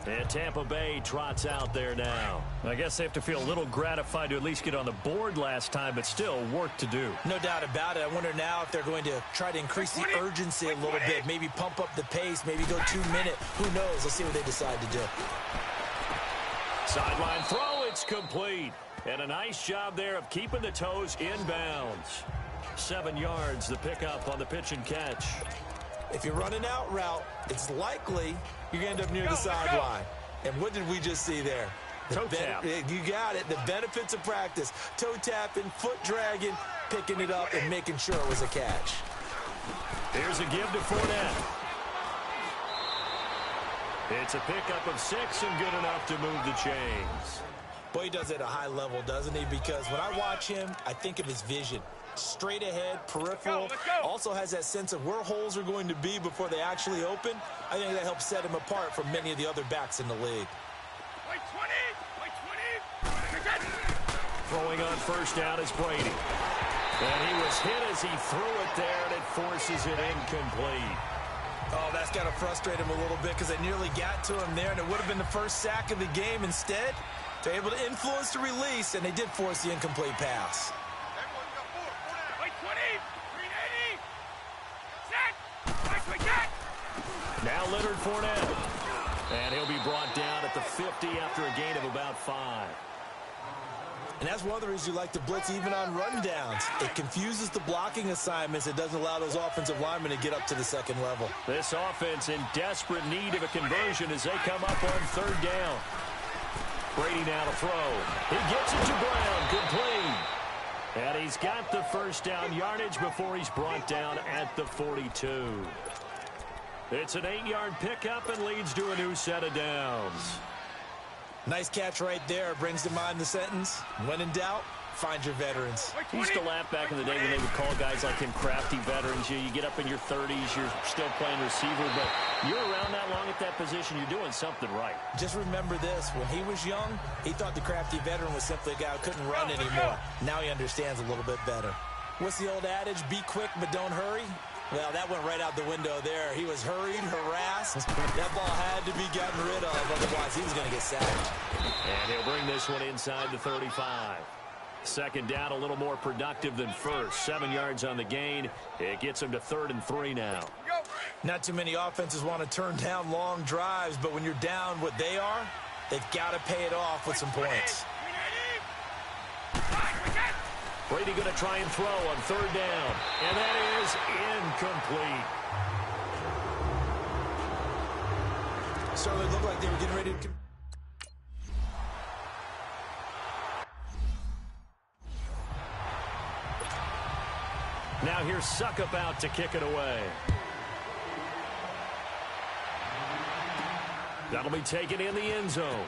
And Tampa Bay trots out there now. I guess they have to feel a little gratified to at least get on the board last time, but still work to do. No doubt about it. I wonder now if they're going to try to increase the urgency a little bit, maybe pump up the pace, maybe go 2-minute. Who knows? Let's see what they decide to do. Sideline throw, it's complete. And a nice job there of keeping the toes inbounds. 7 yards, the pickup on the pitch and catch. If you run an out route, it's likely you're going to end up near the sideline. And what did we just see there? Toe tap. You got it. The benefits of practice. Toe tapping, foot dragging, picking it up, and making sure it was a catch. Here's a give to Fournette. It's a pickup of 6 and good enough to move the chains. Boy, he does it at a high level, doesn't he? Because when I watch him, I think of his vision. Straight ahead, peripheral. Let's go. Also has that sense of where holes are going to be before they actually open. I think that helps set him apart from many of the other backs in the league. Wait 20. Wait 20. Throwing on 1st down is Brady. And he was hit as he threw it there, and it forces it incomplete. Oh, that's got to frustrate him a little bit because they nearly got to him there, and it would have been the 1st sack of the game. Instead, they're able to influence the release, and they did force the incomplete pass. Wait 20. 380. Set. Wait, set. Now Leonard Fournette. And he'll be brought down at the 50 after a gain of about 5. And that's one of the reasons you like to blitz even on rundowns. It confuses the blocking assignments. It doesn't allow those offensive linemen to get up to the 2nd level. This offense in desperate need of a conversion as they come up on 3rd down. Brady now to throw. He gets it to Brown. Complete. And he's got the 1st down yardage before he's brought down at the 42. It's an 8-yard pickup and leads to a new set of downs. Nice catch right there. Brings to mind the sentence, when in doubt, find your veterans. I used to laugh back in the day when they would call guys like him crafty veterans. You get up in your 30s, you're still playing receiver, but you're around that long at that position, you're doing something right. Just remember this. When he was young, he thought the crafty veteran was simply a guy who couldn't run anymore. Now he understands a little bit better. What's the old adage? Be quick, but don't hurry. Well, that went right out the window there. He was hurried, harassed. That ball had to be gotten rid of, otherwise he was going to get sacked. And he'll bring this one inside the 35. 2nd down, a little more productive than 1st. 7 yards on the gain. It gets him to 3rd and 3 now. Not too many offenses want to turn down long drives, but when you're down what they are, they've got to pay it off with some points. Brady going to try and throw on 3rd down. And that is incomplete. Certainly looked like they were getting ready to... Now here's Suckup out to kick it away. That'll be taken in the end zone.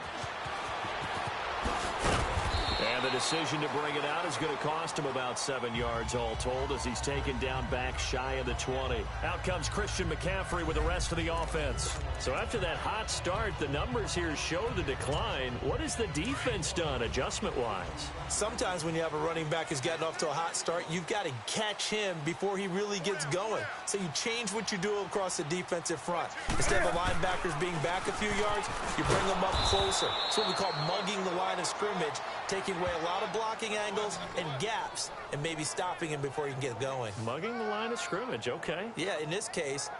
And the decision to bring it out is going to cost him about 7 yards all told as he's taken down back shy of the 20. Out comes Christian McCaffrey with the rest of the offense. So after that hot start, the numbers here show the decline. What has the defense done adjustment-wise? Sometimes when you have a running back who's gotten off to a hot start, you've got to catch him before he really gets going. So you change what you do across the defensive front. Instead of the linebackers being back a few yards, you bring them up closer. It's what we call mugging the line of scrimmage, taking away a lot of blocking angles and gaps and maybe stopping him before he can get going. Mugging the line of scrimmage, okay. Yeah, in this case,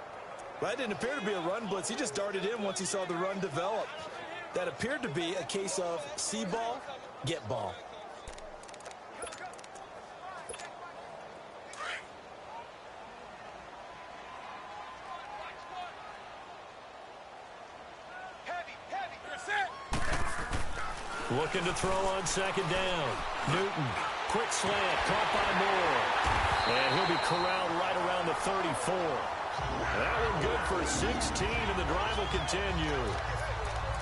that didn't appear to be a run blitz. He just darted in once he saw the run develop. That appeared to be a case of see ball, get ball. Looking to throw on 2nd down. Newton quick slant, caught by Moore. And he'll be corralled right around the 34. That one good for 16, and the drive will continue.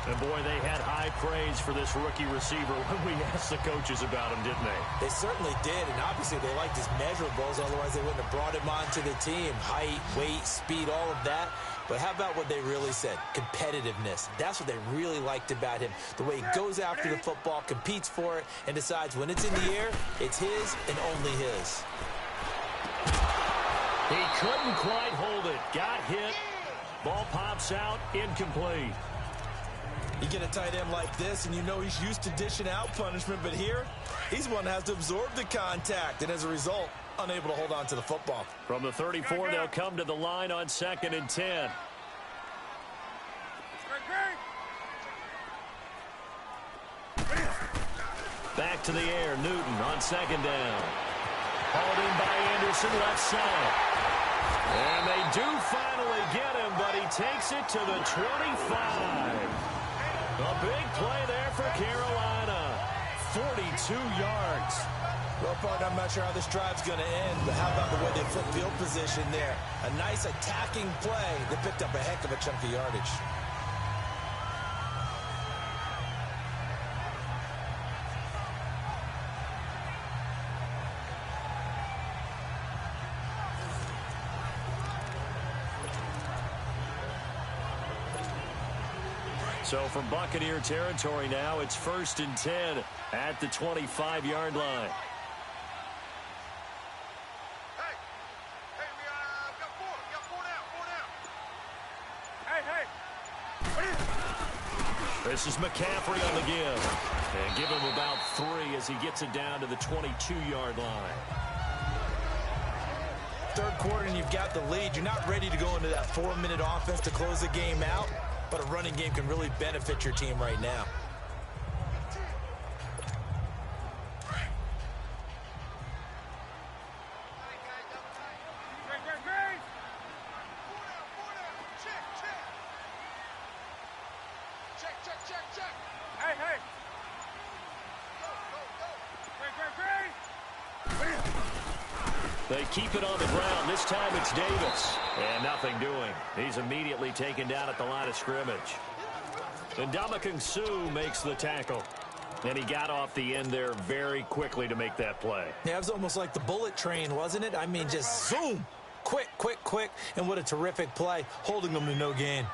And, boy, they had high praise for this rookie receiver when we asked the coaches about him, didn't they? They certainly did, and obviously they liked his measurables. Otherwise, they wouldn't have brought him onto the team. Height, weight, speed, all of that. But how about what they really said? Competitiveness. That's what they really liked about him. The way he goes after the football, competes for it, and decides when it's in the air, it's his and only his. He couldn't quite hold it. Got hit. Ball pops out. Incomplete. You get a tight end like this, and you know he's used to dishing out punishment, but here, he's one that has to absorb the contact, and as a result, unable to hold on to the football. From the 34, they'll come to the line on 2nd and 10. Back to the air, Newton on 2nd down. Hauled in by Anderson, left side. And they do finally get him, but he takes it to the 25. A big play there for Carolina. 42 yards. Well, partner, I'm not sure how this drive's going to end, but how about the way they flip field position there? A nice attacking play that picked up a heck of a chunk of yardage. So from Buccaneer territory now, it's 1st and 10 at the 25-yard line. This is McCaffrey on the give. And give him about 3 as he gets it down to the 22-yard line. Third quarter and you've got the lead. You're not ready to go into that 4-minute offense to close the game out. But a running game can really benefit your team right now. They keep it on the ground. This time it's Davis. And nothing doing. He's immediately taken down at the line of scrimmage. And Ndamukong Suh makes the tackle. And he got off the end there very quickly to make that play. Yeah, it was almost like the bullet train, wasn't it? I mean, just zoom. Quick, quick, quick. And what a terrific play, holding them to no gain.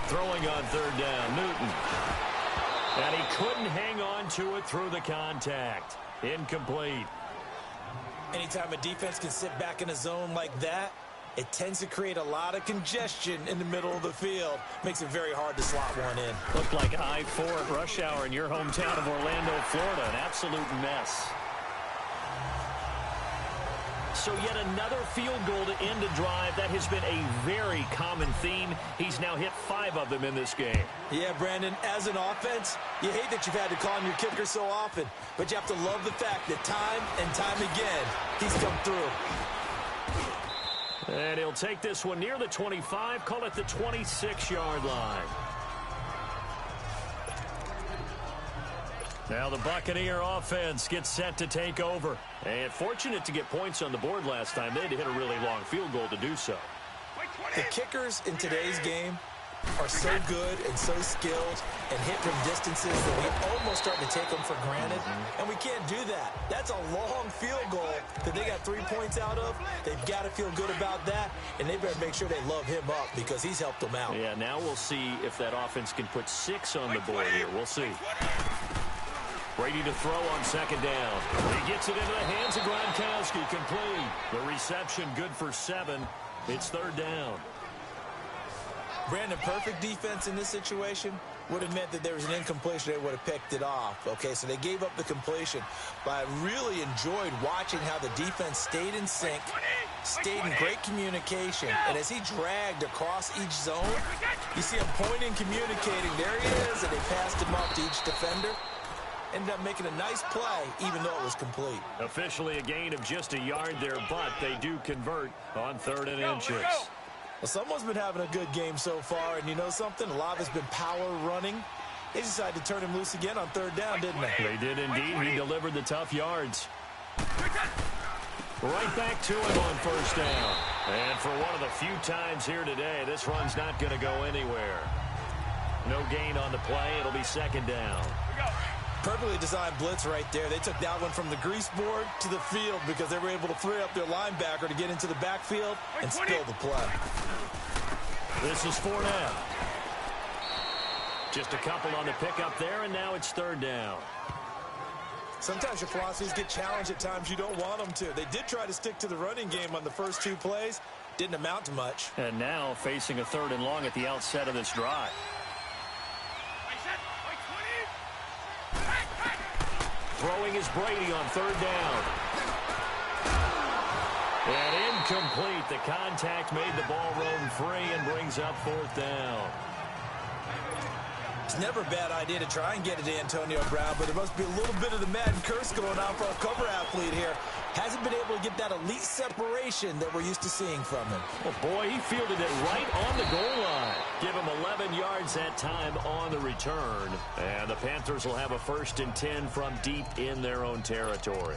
Throwing on 3rd down, Newton. And he couldn't hang on to it through the contact. Incomplete. Anytime a defense can sit back in a zone like that, it tends to create a lot of congestion in the middle of the field. Makes it very hard to slot one in. Looked like I-4 at rush hour in your hometown of Orlando, Florida. An absolute mess. So yet another field goal to end a drive. That has been a very common theme. He's now hit 5 of them in this game. Yeah, Brandon, as an offense, you hate that you've had to call on your kicker so often, but you have to love the fact that time and time again, he's come through. And he'll take this one near the 25, call it the 26-yard line. Now the Buccaneer offense gets set to take over. And fortunate to get points on the board last time. They had to hit a really long field goal to do so. The kickers in today's game are so good and so skilled and hit from distances that we almost start to take them for granted. And we can't do that. That's a long field goal that they got 3 points out of. They've got to feel good about that, and they better make sure they love him up because he's helped them out. Yeah, now we'll see if that offense can put 6 on the board here. We'll see. Brady to throw on 2nd down. He gets it into the hands of Gronkowski. Complete. The reception good for 7. It's 3rd down. Brandon, perfect defense in this situation would have meant that there was an incompletion. They would have picked it off. Okay, so they gave up the completion. But I really enjoyed watching how the defense stayed in sync, stayed in great communication. And as he dragged across each zone, you see him pointing, communicating. There he is, and they passed him up to each defender. Ended up making a nice play, even though it was complete. Officially a gain of just a yard there, but they do convert on 3rd and inches. Well, someone's been having a good game so far, and you know something? A lot of it's been power running. They decided to turn him loose again on third down, didn't they? They did indeed. He delivered the tough yards. Right back to him on first down. And for one of the few times here today, this run's not going to go anywhere. No gain on the play. It'll be second down. Perfectly designed blitz right there. They took that one from the grease board to the field because they were able to free up their linebacker to get into the backfield and spill the play. This is Fournette. Just a couple on the pickup there, and now it's third down. Sometimes your philosophies get challenged at times you don't want them to. They did try to stick to the running game on the first 2 plays. Didn't amount to much. And now facing a 3rd and long at the outset of this drive. Throwing is Brady on third down. And incomplete. The contact made the ball roam free and brings up 4th down. It's never a bad idea to try and get it to Antonio Brown, but there must be a little bit of the Madden curse going on for a cover athlete here. Hasn't been able to get that elite separation that we're used to seeing from him. Oh, boy, he fielded it right on the goal line. Give him 11 yards that time on the return. And the Panthers will have a 1st and 10 from deep in their own territory.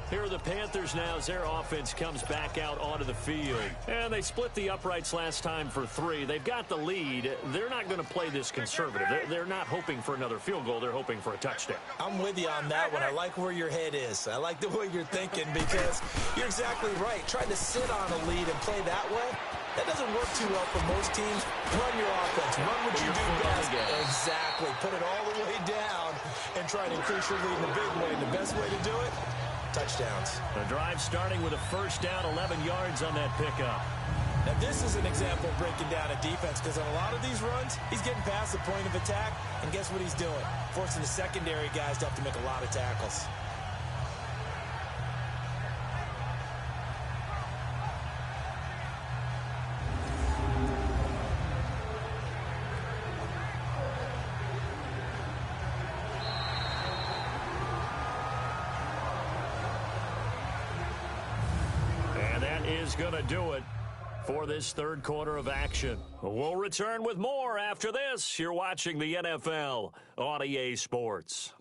Here are the Panthers now as their offense comes back out onto the field. And they split the uprights last time for 3. They've got the lead. They're not going to play this conservative. They're not hoping for another field goal. They're hoping for a touchdown. I'm with you on that one. I like where your head is. I like the way you're thinking because you're exactly right. Trying to sit on a lead and play that way, that doesn't work too well for most teams. Run your offense. Run what you do best. Exactly. Put it all the way down and try to increase your lead in a big way. And the best way to do it, touchdowns. The drive starting with a 1st down, 11 yards on that pickup. Now, this is an example of breaking down a defense because on a lot of these runs, he's getting past the point of attack, and guess what he's doing? Forcing the secondary guys to have to make a lot of tackles. Is going to do it for this 3rd quarter of action. We'll return with more after this. You're watching the NFL on EA Sports.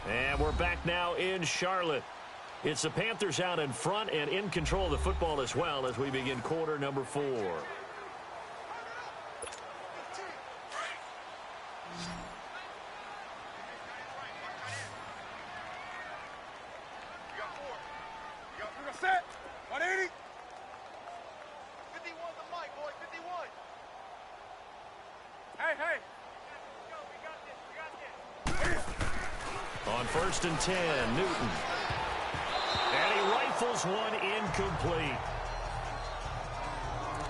And we're back now in Charlotte. It's the Panthers out in front and in control of the football as well as we begin quarter number 4. Set. 180. 51 the mic, boy. 51. Hey. We got this. On 1st and 10, Newton. And he rifles one incomplete.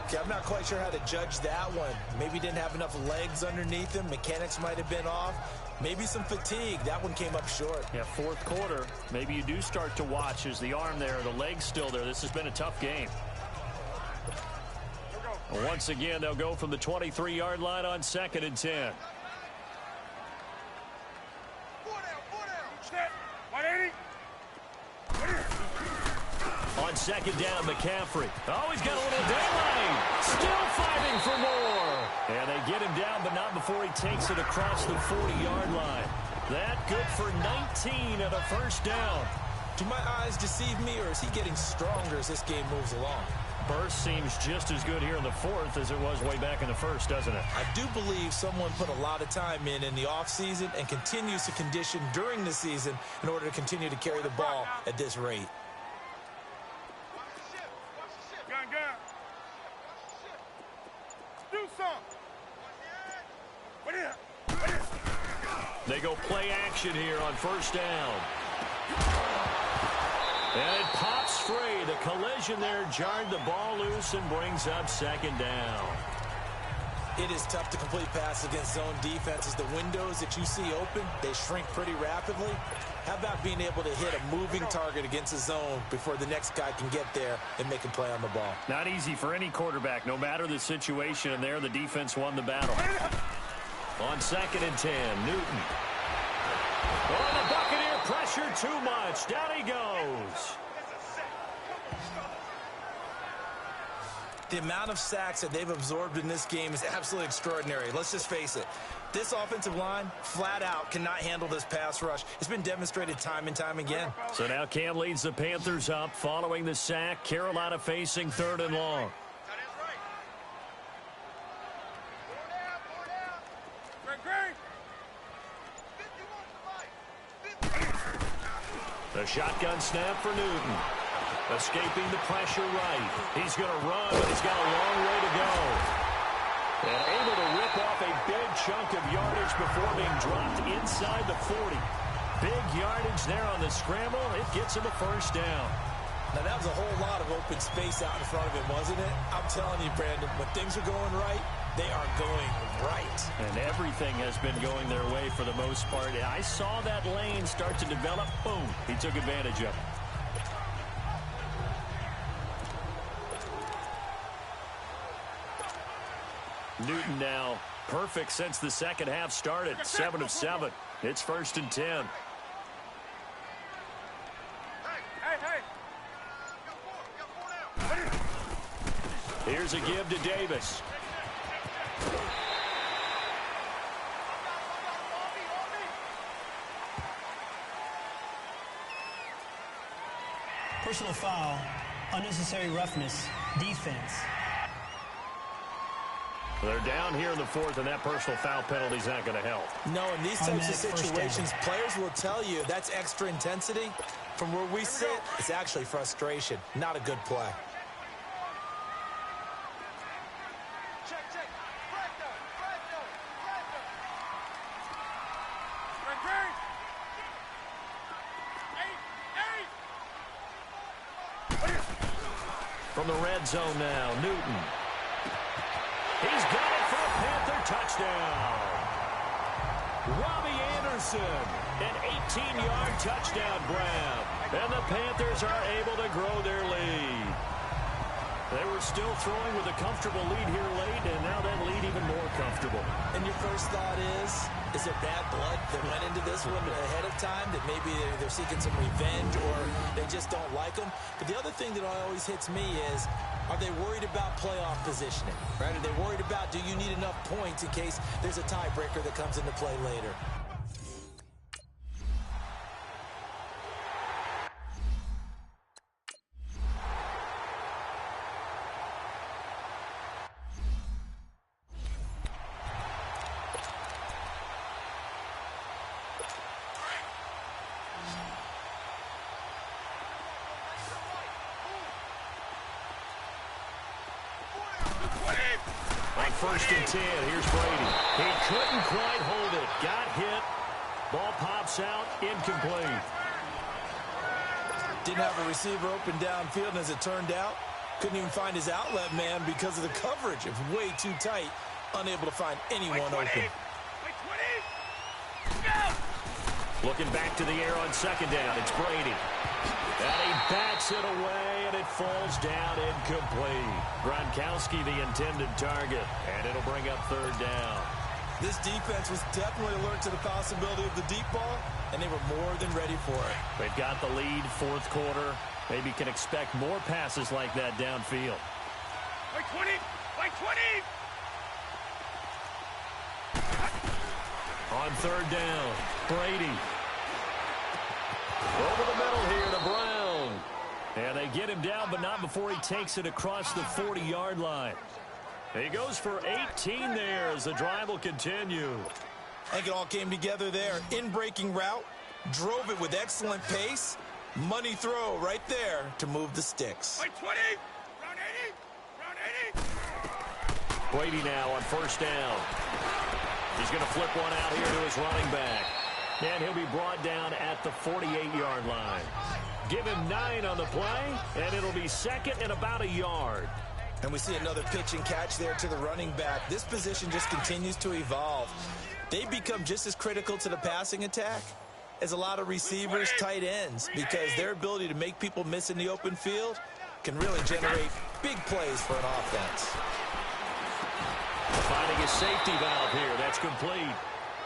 Okay, I'm not quite sure how to judge that one. Maybe he didn't have enough legs underneath him. Mechanics might have been off. Maybe some fatigue. That one came up short. Yeah, 4th quarter. Maybe you do start to watch as the arm there, the leg's still there. This has been a tough game. Once again, they'll go from the 23-yard line on 2nd and 10. 4 down. Set. 180. On 2nd down, McCaffrey. Oh, he's got a little daylight. Still fighting for more. And they get him down, but not before he takes it across the 40-yard line. That good for 19 and a 1st down. Do my eyes deceive me, or is he getting stronger as this game moves along? Burst seems just as good here in the 4th as it was way back in the 1st, doesn't it? I do believe someone put a lot of time in the offseason and continues to condition during the season in order to continue to carry the ball at this rate. Gun. Do something. They go play action here on 1st down. And it pops free. The collision there jarred the ball loose and brings up 2nd down. It is tough to complete passes against zone defenses. The windows that you see open, they shrink pretty rapidly. How about being able to hit a moving target against a zone before the next guy can get there and make a play on the ball? Not easy for any quarterback, no matter the situation, and there the defense won the battle. On 2nd and 10, Newton. Oh, the Buccaneer pressure too much. Down he goes. The amount of sacks that they've absorbed in this game is absolutely extraordinary. Let's just face it. This offensive line, flat out, cannot handle this pass rush. It's been demonstrated time and time again. So now Cam leads the Panthers up following the sack. Carolina facing 3rd and long. The shotgun snap for Newton. Escaping the pressure right. He's going to run, but he's got a long way to go. And able to rip off a big chunk of yardage before being dropped inside the 40. Big yardage there on the scramble. It gets him a first down. Now, that was a whole lot of open space out in front of him, wasn't it? I'm telling you, Brandon, when things are going right, they are going right. And everything has been going their way for the most part. I saw that lane start to develop. Boom. He took advantage of it. Newton now perfect since the second half started. 7 of 7. It's 1st and 10. Here's a give to Davis. Personal foul, unnecessary roughness, defense. They're down here in the 4th, and that personal foul penalty is not going to help. No, in these types of situations, players will tell you that's extra intensity. From where we sit, it's actually frustration, not a good play. From the red zone now, Newton. He's got it for a Panther touchdown. Robbie Anderson, an 18-yard touchdown grab. And the Panthers are able to grow their lead. They were still throwing with a comfortable lead here late, and now that lead even more comfortable. And your first thought is there bad blood that went into this one ahead of time, that maybe they're seeking some revenge or they just don't like them? But the other thing that always hits me is, are they worried about playoff positioning? Right? Are they worried about, do you need enough points in case there's a tiebreaker that comes into play later? On 1st and 10, here's Brady. He couldn't quite hold it. Got hit. Ball pops out. Incomplete. Didn't have a receiver open downfield, and as it turned out, couldn't even find his outlet man because of the coverage. It was way too tight. Unable to find anyone open. Looking back to the air on 2nd down. It's Brady. And he backs it away, and it falls down incomplete. Gronkowski, the intended target, and it'll bring up 3rd down. This defense was definitely alert to the possibility of the deep ball, and they were more than ready for it. They've got the lead, 4th quarter. Maybe can expect more passes like that downfield. By 20! By 20! On 3rd down, Brady. Over the middle here to Brown. And they get him down, but not before he takes it across the 40-yard line. He goes for 18 there as the drive will continue. I think it all came together there. In-breaking route, drove it with excellent pace. Money throw right there to move the sticks. By 20! Round 80! Round 80! Brady now on 1st down. He's going to flip one out here to his running back. And he'll be brought down at the 48-yard line. Give him 9 on the play, and it'll be 2nd and about a yard. And we see another pitch and catch there to the running back. This position just continues to evolve. They become just as critical to the passing attack as a lot of receivers, tight ends, because their ability to make people miss in the open field can really generate big plays for an offense. Finding a safety valve here. That's complete.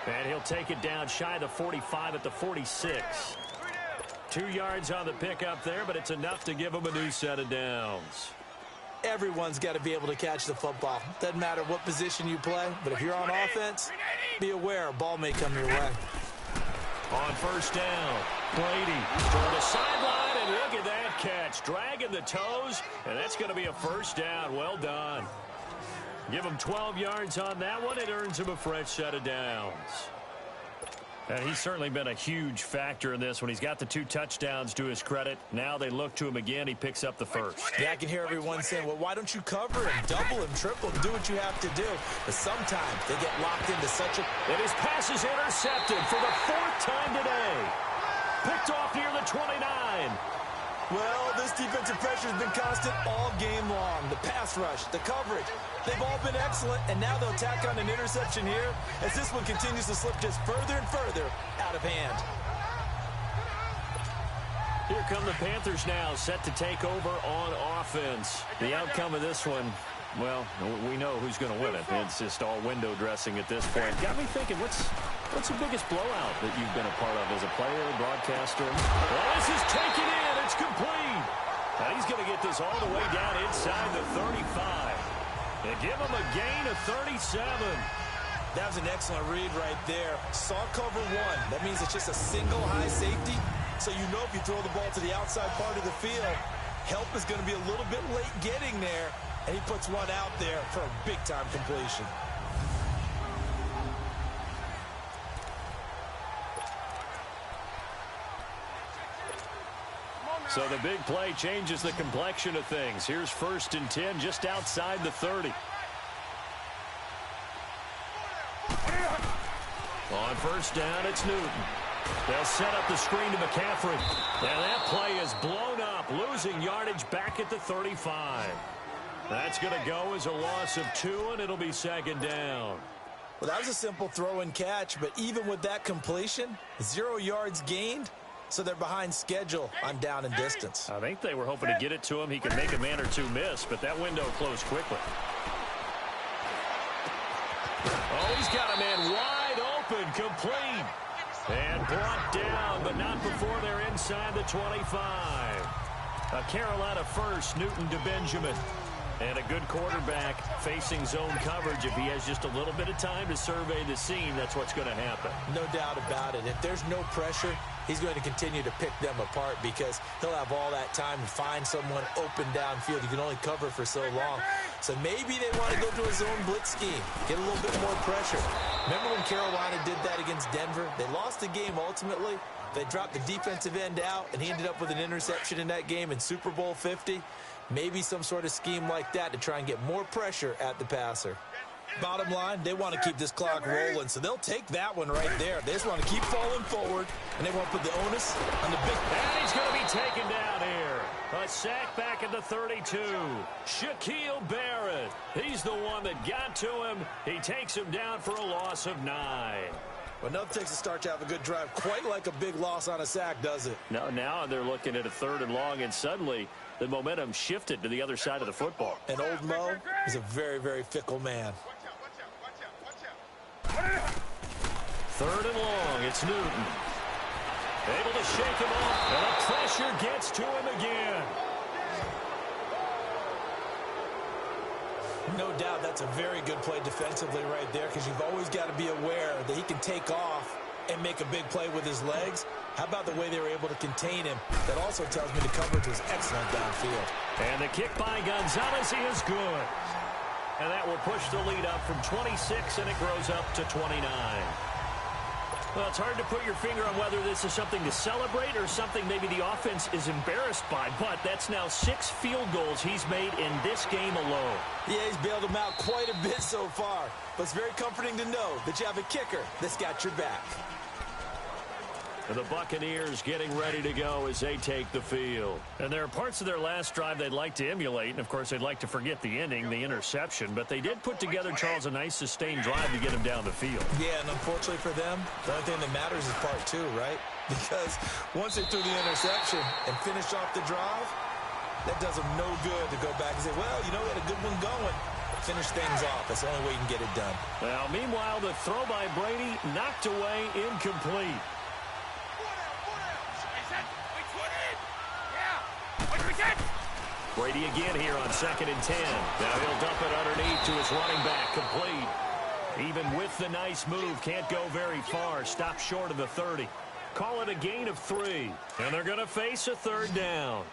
And he'll take it down shy of the 45 at the 46. 2 yards on the pickup there, but it's enough to give him a new set of downs. Everyone's got to be able to catch the football. Doesn't matter what position you play, but if you're on offense, be aware a ball may come your way. On first down, Brady toward the sideline, and look at that catch. Dragging the toes, and that's going to be a first down. Well done. Give him 12 yards on that one. It earns him a fresh set of downs. And he's certainly been a huge factor in this when he's got the 2 touchdowns to his credit. Now they look to him again. He picks up the first. Yeah, I can hear everyone saying, well, why don't you cover him, double him, triple him, do what you have to do. But sometimes they get locked into such a... And his pass is intercepted for the 4th time today. Picked off near the 29. Well, this defensive pressure has been constant all game long. The pass rush, the coverage, they've all been excellent, and now they'll tack on an interception here as this one continues to slip just further and further out of hand. Here come the Panthers now, set to take over on offense. The outcome of this one, well, we know who's going to win it. It's just all window dressing at this point. Got me thinking, what's the biggest blowout that you've been a part of as a player, broadcaster? Well, this is taken in. It's complete. Now he's going to get this all the way down inside the 35. And give him a gain of 37. That was an excellent read right there. Saw cover 1. That means it's just a single high safety. So you know if you throw the ball to the outside part of the field, help is going to be a little bit late getting there. And he puts one out there for a big-time completion. So the big play changes the complexion of things. Here's 1st and 10 just outside the 30. On first down, it's Newton. They'll set up the screen to McCaffrey. And that play is blown up, losing yardage back at the 35. That's going to go as a loss of 2, and it'll be 2nd down. Well, that was a simple throw and catch, but even with that completion, 0 yards gained, so they're behind schedule on down and distance. I think they were hoping to get it to him. He could make a man or 2 miss, but that window closed quickly. Oh, he's got a man wide open, complete. And brought down, but not before they're inside the 25. A Carolina first, Newton to Benjamin. And a good quarterback facing zone coverage. If he has just a little bit of time to survey the scene, that's what's going to happen. No doubt about it. If there's no pressure, he's going to continue to pick them apart because he'll have all that time to find someone open downfield. He can only cover for so long. So maybe they want to go to a zone blitz scheme, get a little bit more pressure. Remember when Carolina did that against Denver? They lost the game ultimately. They dropped the defensive end out, and he ended up with an interception in that game in Super Bowl 50. Maybe some sort of scheme like that to try and get more pressure at the passer. Bottom line, they want to keep this clock rolling, so they'll take that one right there. They just want to keep falling forward, and they want to put the onus on the big... And he's going to be taken down here. A sack back at the 32. Shaquille Barrett. He's the one that got to him. He takes him down for a loss of 9. Well, nothing takes a start to have a good drive quite like a big loss on a sack, does it? No, now they're looking at a 3rd and long, and suddenly the momentum shifted to the other side of the football. And old Mo is a very, very fickle man. 3rd and long, it's Newton. Able to shake him off, and the pressure gets to him again. No doubt that's a very good play defensively right there because you've always got to be aware that he can take off and make a big play with his legs. How about the way they were able to contain him? That also tells me the coverage was excellent downfield. And the kick by Gonzalez is good. And that will push the lead up from 26, and it grows up to 29. Well, it's hard to put your finger on whether this is something to celebrate or something maybe the offense is embarrassed by, but that's now 6 field goals he's made in this game alone. Yeah, he's bailed them out quite a bit so far, but it's very comforting to know that you have a kicker that's got your back. The Buccaneers getting ready to go as they take the field. And there are parts of their last drive they'd like to emulate, and of course they'd like to forget the ending, the interception, but they did put together, Charles, a nice sustained drive to get him down the field. Yeah, and unfortunately for them, the only thing that matters is part 2, right? Because once they threw the interception and finished off the drive, that does them no good to go back and say, well, you know, we had a good one going. Finish things off. That's the only way you can get it done. Well, meanwhile, the throw by Brady knocked away, incomplete. Brady again here on 2nd and 10. Now he'll dump it underneath to his running back, complete. Even with the nice move, can't go very far. Stop short of the 30. Call it a gain of 3. And they're going to face a 3rd down.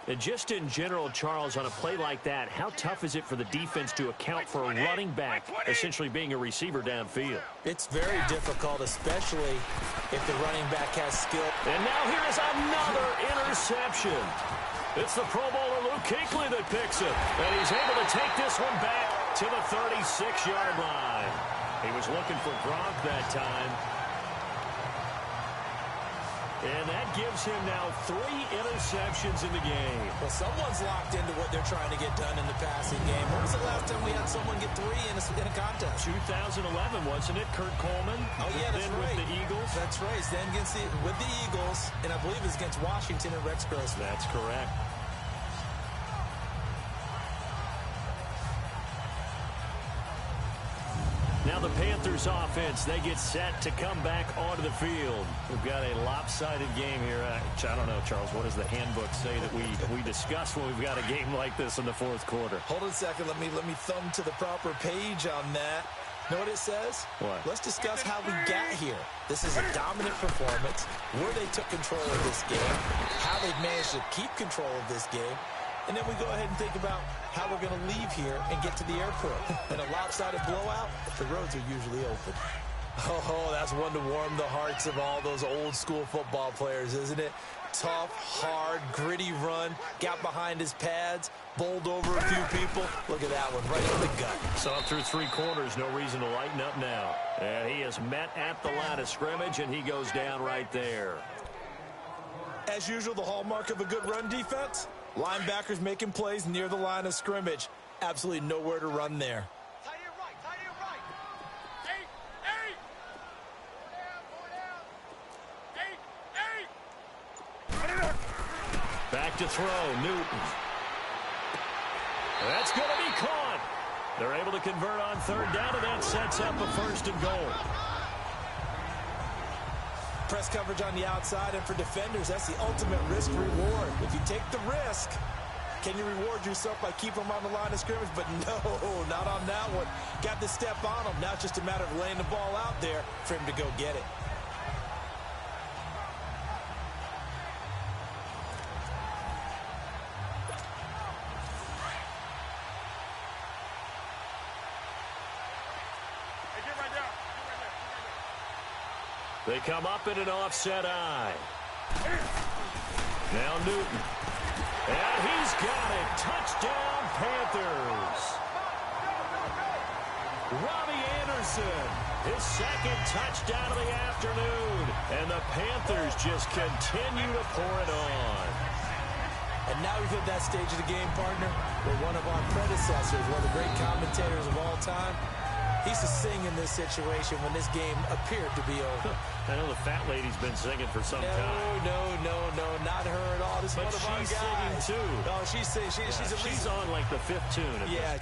And just in general, Charles, on a play like that, how tough is it for the defense to account for a running back essentially being a receiver downfield? It's very difficult, especially if the running back has skill. And now here is another interception. It's the Pro Bowler Luke Kuechly that picks it. And he's able to take this one back to the 36-yard line. He was looking for Gronk that time. And that gives him now 3 interceptions in the game. Well, someone's locked into what they're trying to get done in the passing game. When was the last time we had someone get 3 in a contest? 2011, wasn't it? Kurt Coleman? Oh, yeah, that's then right. With the Eagles? That's right. Then with the Eagles, and I believe it's against Washington and Rex Grossman. That's correct. Now the Panthers offense, they get set to come back onto the field. We've got a lopsided game here. I don't know, Charles, what does the handbook say that we discuss when we've got a game like this in the 4th quarter? Hold on a second. Let me thumb to the proper page on that. Know what it says? What? Let's discuss how we got here. This is a dominant performance, where they took control of this game, how they've managed to keep control of this game, and then we go ahead and think about how we're going to leave here and get to the airport. In a lopsided blowout, the roads are usually open. Oh, that's one to warm the hearts of all those old-school football players, isn't it? Tough, hard, gritty run, got behind his pads, bowled over a few people. Look at that one, right in the gut. Saw through 3 quarters, no reason to lighten up now. And he is met at the line of scrimmage, and he goes down right there. As usual, the hallmark of a good run defense, linebackers making plays near the line of scrimmage. Absolutely nowhere to run there. Back to throw, Newton. That's going to be caught. They're able to convert on 3rd down, and that sets up a 1st and goal. Press coverage on the outside, and for defenders, that's the ultimate risk-reward. If you take the risk, can you reward yourself by keeping them on the line of scrimmage? But no, not on that one. Got the step on him. Now it's just a matter of laying the ball out there for him to go get it. They come up in an offset eye. Now Newton. And he's got it. Touchdown, Panthers. Robbie Anderson, his 2nd touchdown of the afternoon. And the Panthers just continue to pour it on. And now we've hit that stage of the game, partner, where one of our predecessors, one of the great commentators of all time, he used to sing in this situation when this game appeared to be over. I know the fat lady's been singing for some time. No, not her at all. This is But one of our she's guys. singing too. Oh, she's singing. She's on like the 5th tune. Yeah.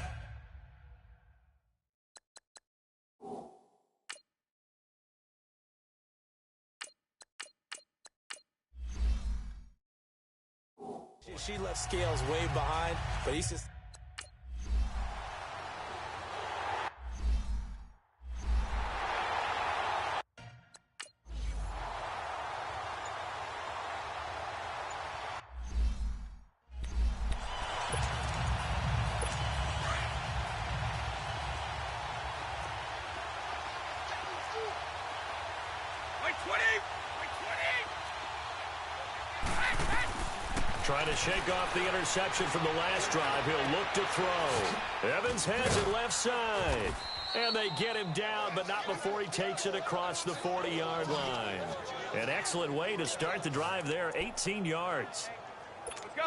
She left Scales way behind, but he's just... Trying to shake off the interception from the last drive. He'll look to throw. Evans has it left side. And they get him down, but not before he takes it across the 40-yard line. An excellent way to start the drive there, 18 yards.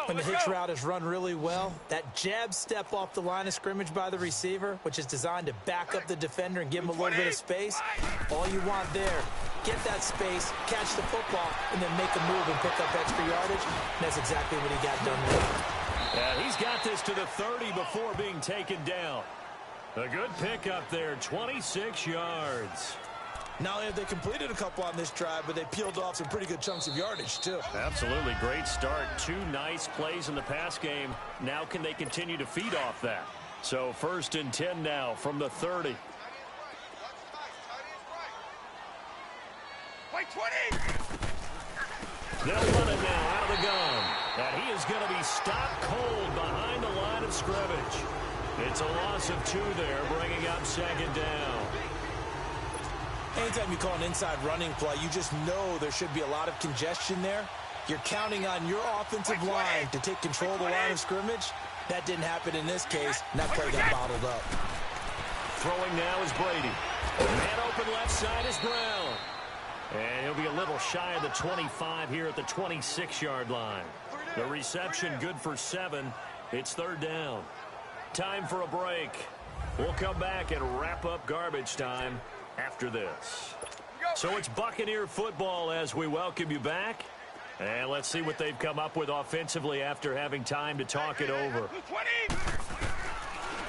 When the hitch route is run really well, that jab step off the line of scrimmage by the receiver, which is designed to back up the defender and give him a little bit of space, all you want there, get that space, catch the football, and then make a move and pick up extra yardage. And that's exactly what he got done with. And he's got this to the 30 before being taken down. A good pickup there, 26 yards. Not only have they completed a couple on this drive, but they peeled off some pretty good chunks of yardage, too. Absolutely great start. 2 nice plays in the pass game. Now can they continue to feed off that? So 1st and 10 now from the 30. They'll run it now out of the gun. And he is going to be stopped cold behind the line of scrimmage. It's a loss of 2 there, bringing up 2nd down. Anytime you call an inside running play, you just know there should be a lot of congestion there. You're counting on your offensive line to take control of the line of scrimmage. That didn't happen in this case, and that play got bottled up. Throwing now is Brady. Man open left side is Brown. And he'll be a little shy of the 25 here at the 26-yard line. The reception good for 7. It's 3rd down. Time for a break. We'll come back and wrap up garbage time after this. So it's Buccaneer football as we welcome you back. And let's see what they've come up with offensively after having time to talk it over.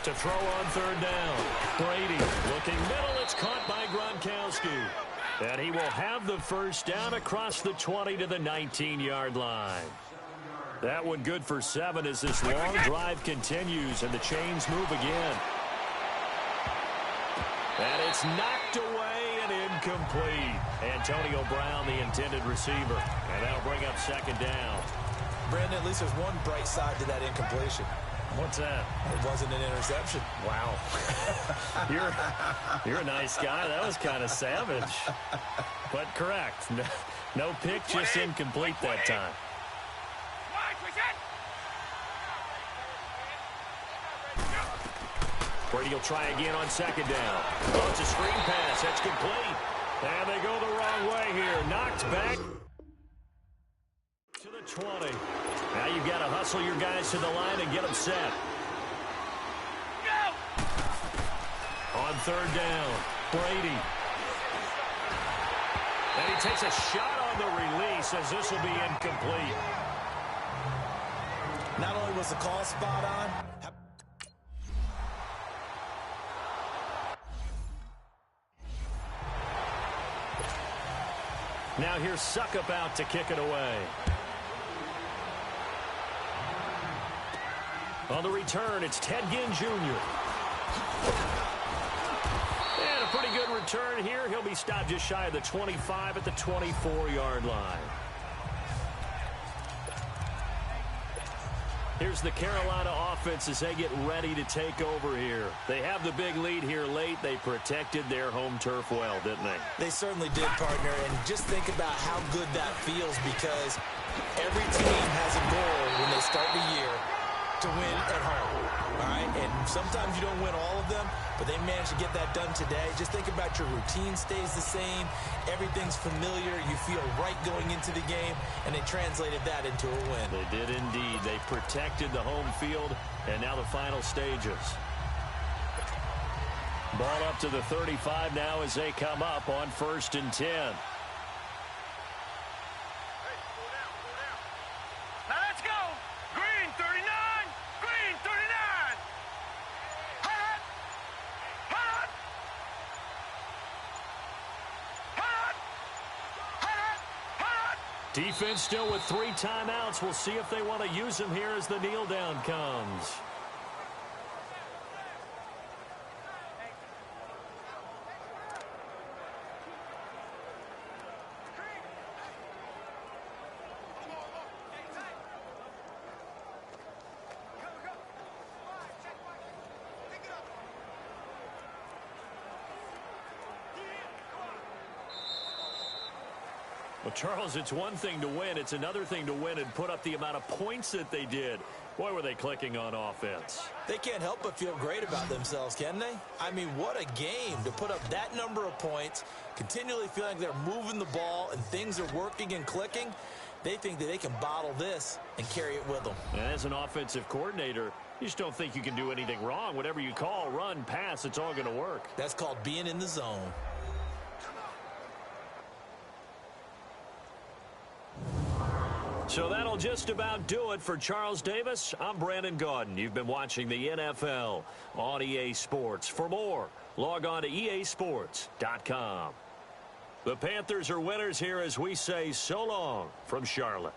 To throw on 3rd down. Brady looking middle. It's caught by Gronkowski. And he will have the 1st down across the 20 to the 19-yard line. That one good for 7 as this long drive continues and the chains move again. And it's knocked away and incomplete. Antonio Brown, the intended receiver. And that'll bring up 2nd down. Brandon, at least there's one bright side to that incompletion. What's that? It wasn't an interception. Wow. You're a nice guy. That was kind of savage. But correct. No pick, just incomplete that time. Brady will try again on 2nd down. Oh, it's a screen pass. That's complete. And they go the wrong way here. Knocked back to the 20. Now you've got to hustle your guys to the line and get them set. On 3rd down, Brady. And he takes a shot on the release as this will be incomplete. Not only was the call spot on, now here's Suckup out to kick it away. On the return, it's Ted Ginn Jr. And a pretty good return here. He'll be stopped just shy of the 25 at the 24-yard line. Here's the Carolina offense as they get ready to take over here. They have the big lead here late. They protected their home turf well, didn't they? They certainly did, partner. And just think about how good that feels because every team has a goal when they start the year to win at home, all right? And sometimes you don't win all of them, but they managed to get that done today. Just think about your routine stays the same. Everything's familiar. You feel right going into the game, and they translated that into a win. They did indeed. They protected the home field, and now the final stages. Ball up to the 35 now as they come up on 1st and 10. Defense still with 3 timeouts. We'll see if they want to use them here as the kneel down comes. Well, Charles, it's one thing to win. It's another thing to win and put up the amount of points that they did. Boy, were they clicking on offense. They can't help but feel great about themselves, can they? I mean, what a game to put up that number of points, continually feeling like they're moving the ball and things are working and clicking. They think that they can bottle this and carry it with them. And as an offensive coordinator, you just don't think you can do anything wrong. Whatever you call, run, pass, it's all going to work. That's called being in the zone. So that'll just about do it for Charles Davis. I'm Brandon Gaudin. You've been watching the NFL on EA Sports. For more, log on to easports.com. The Panthers are winners here as we say so long from Charlotte.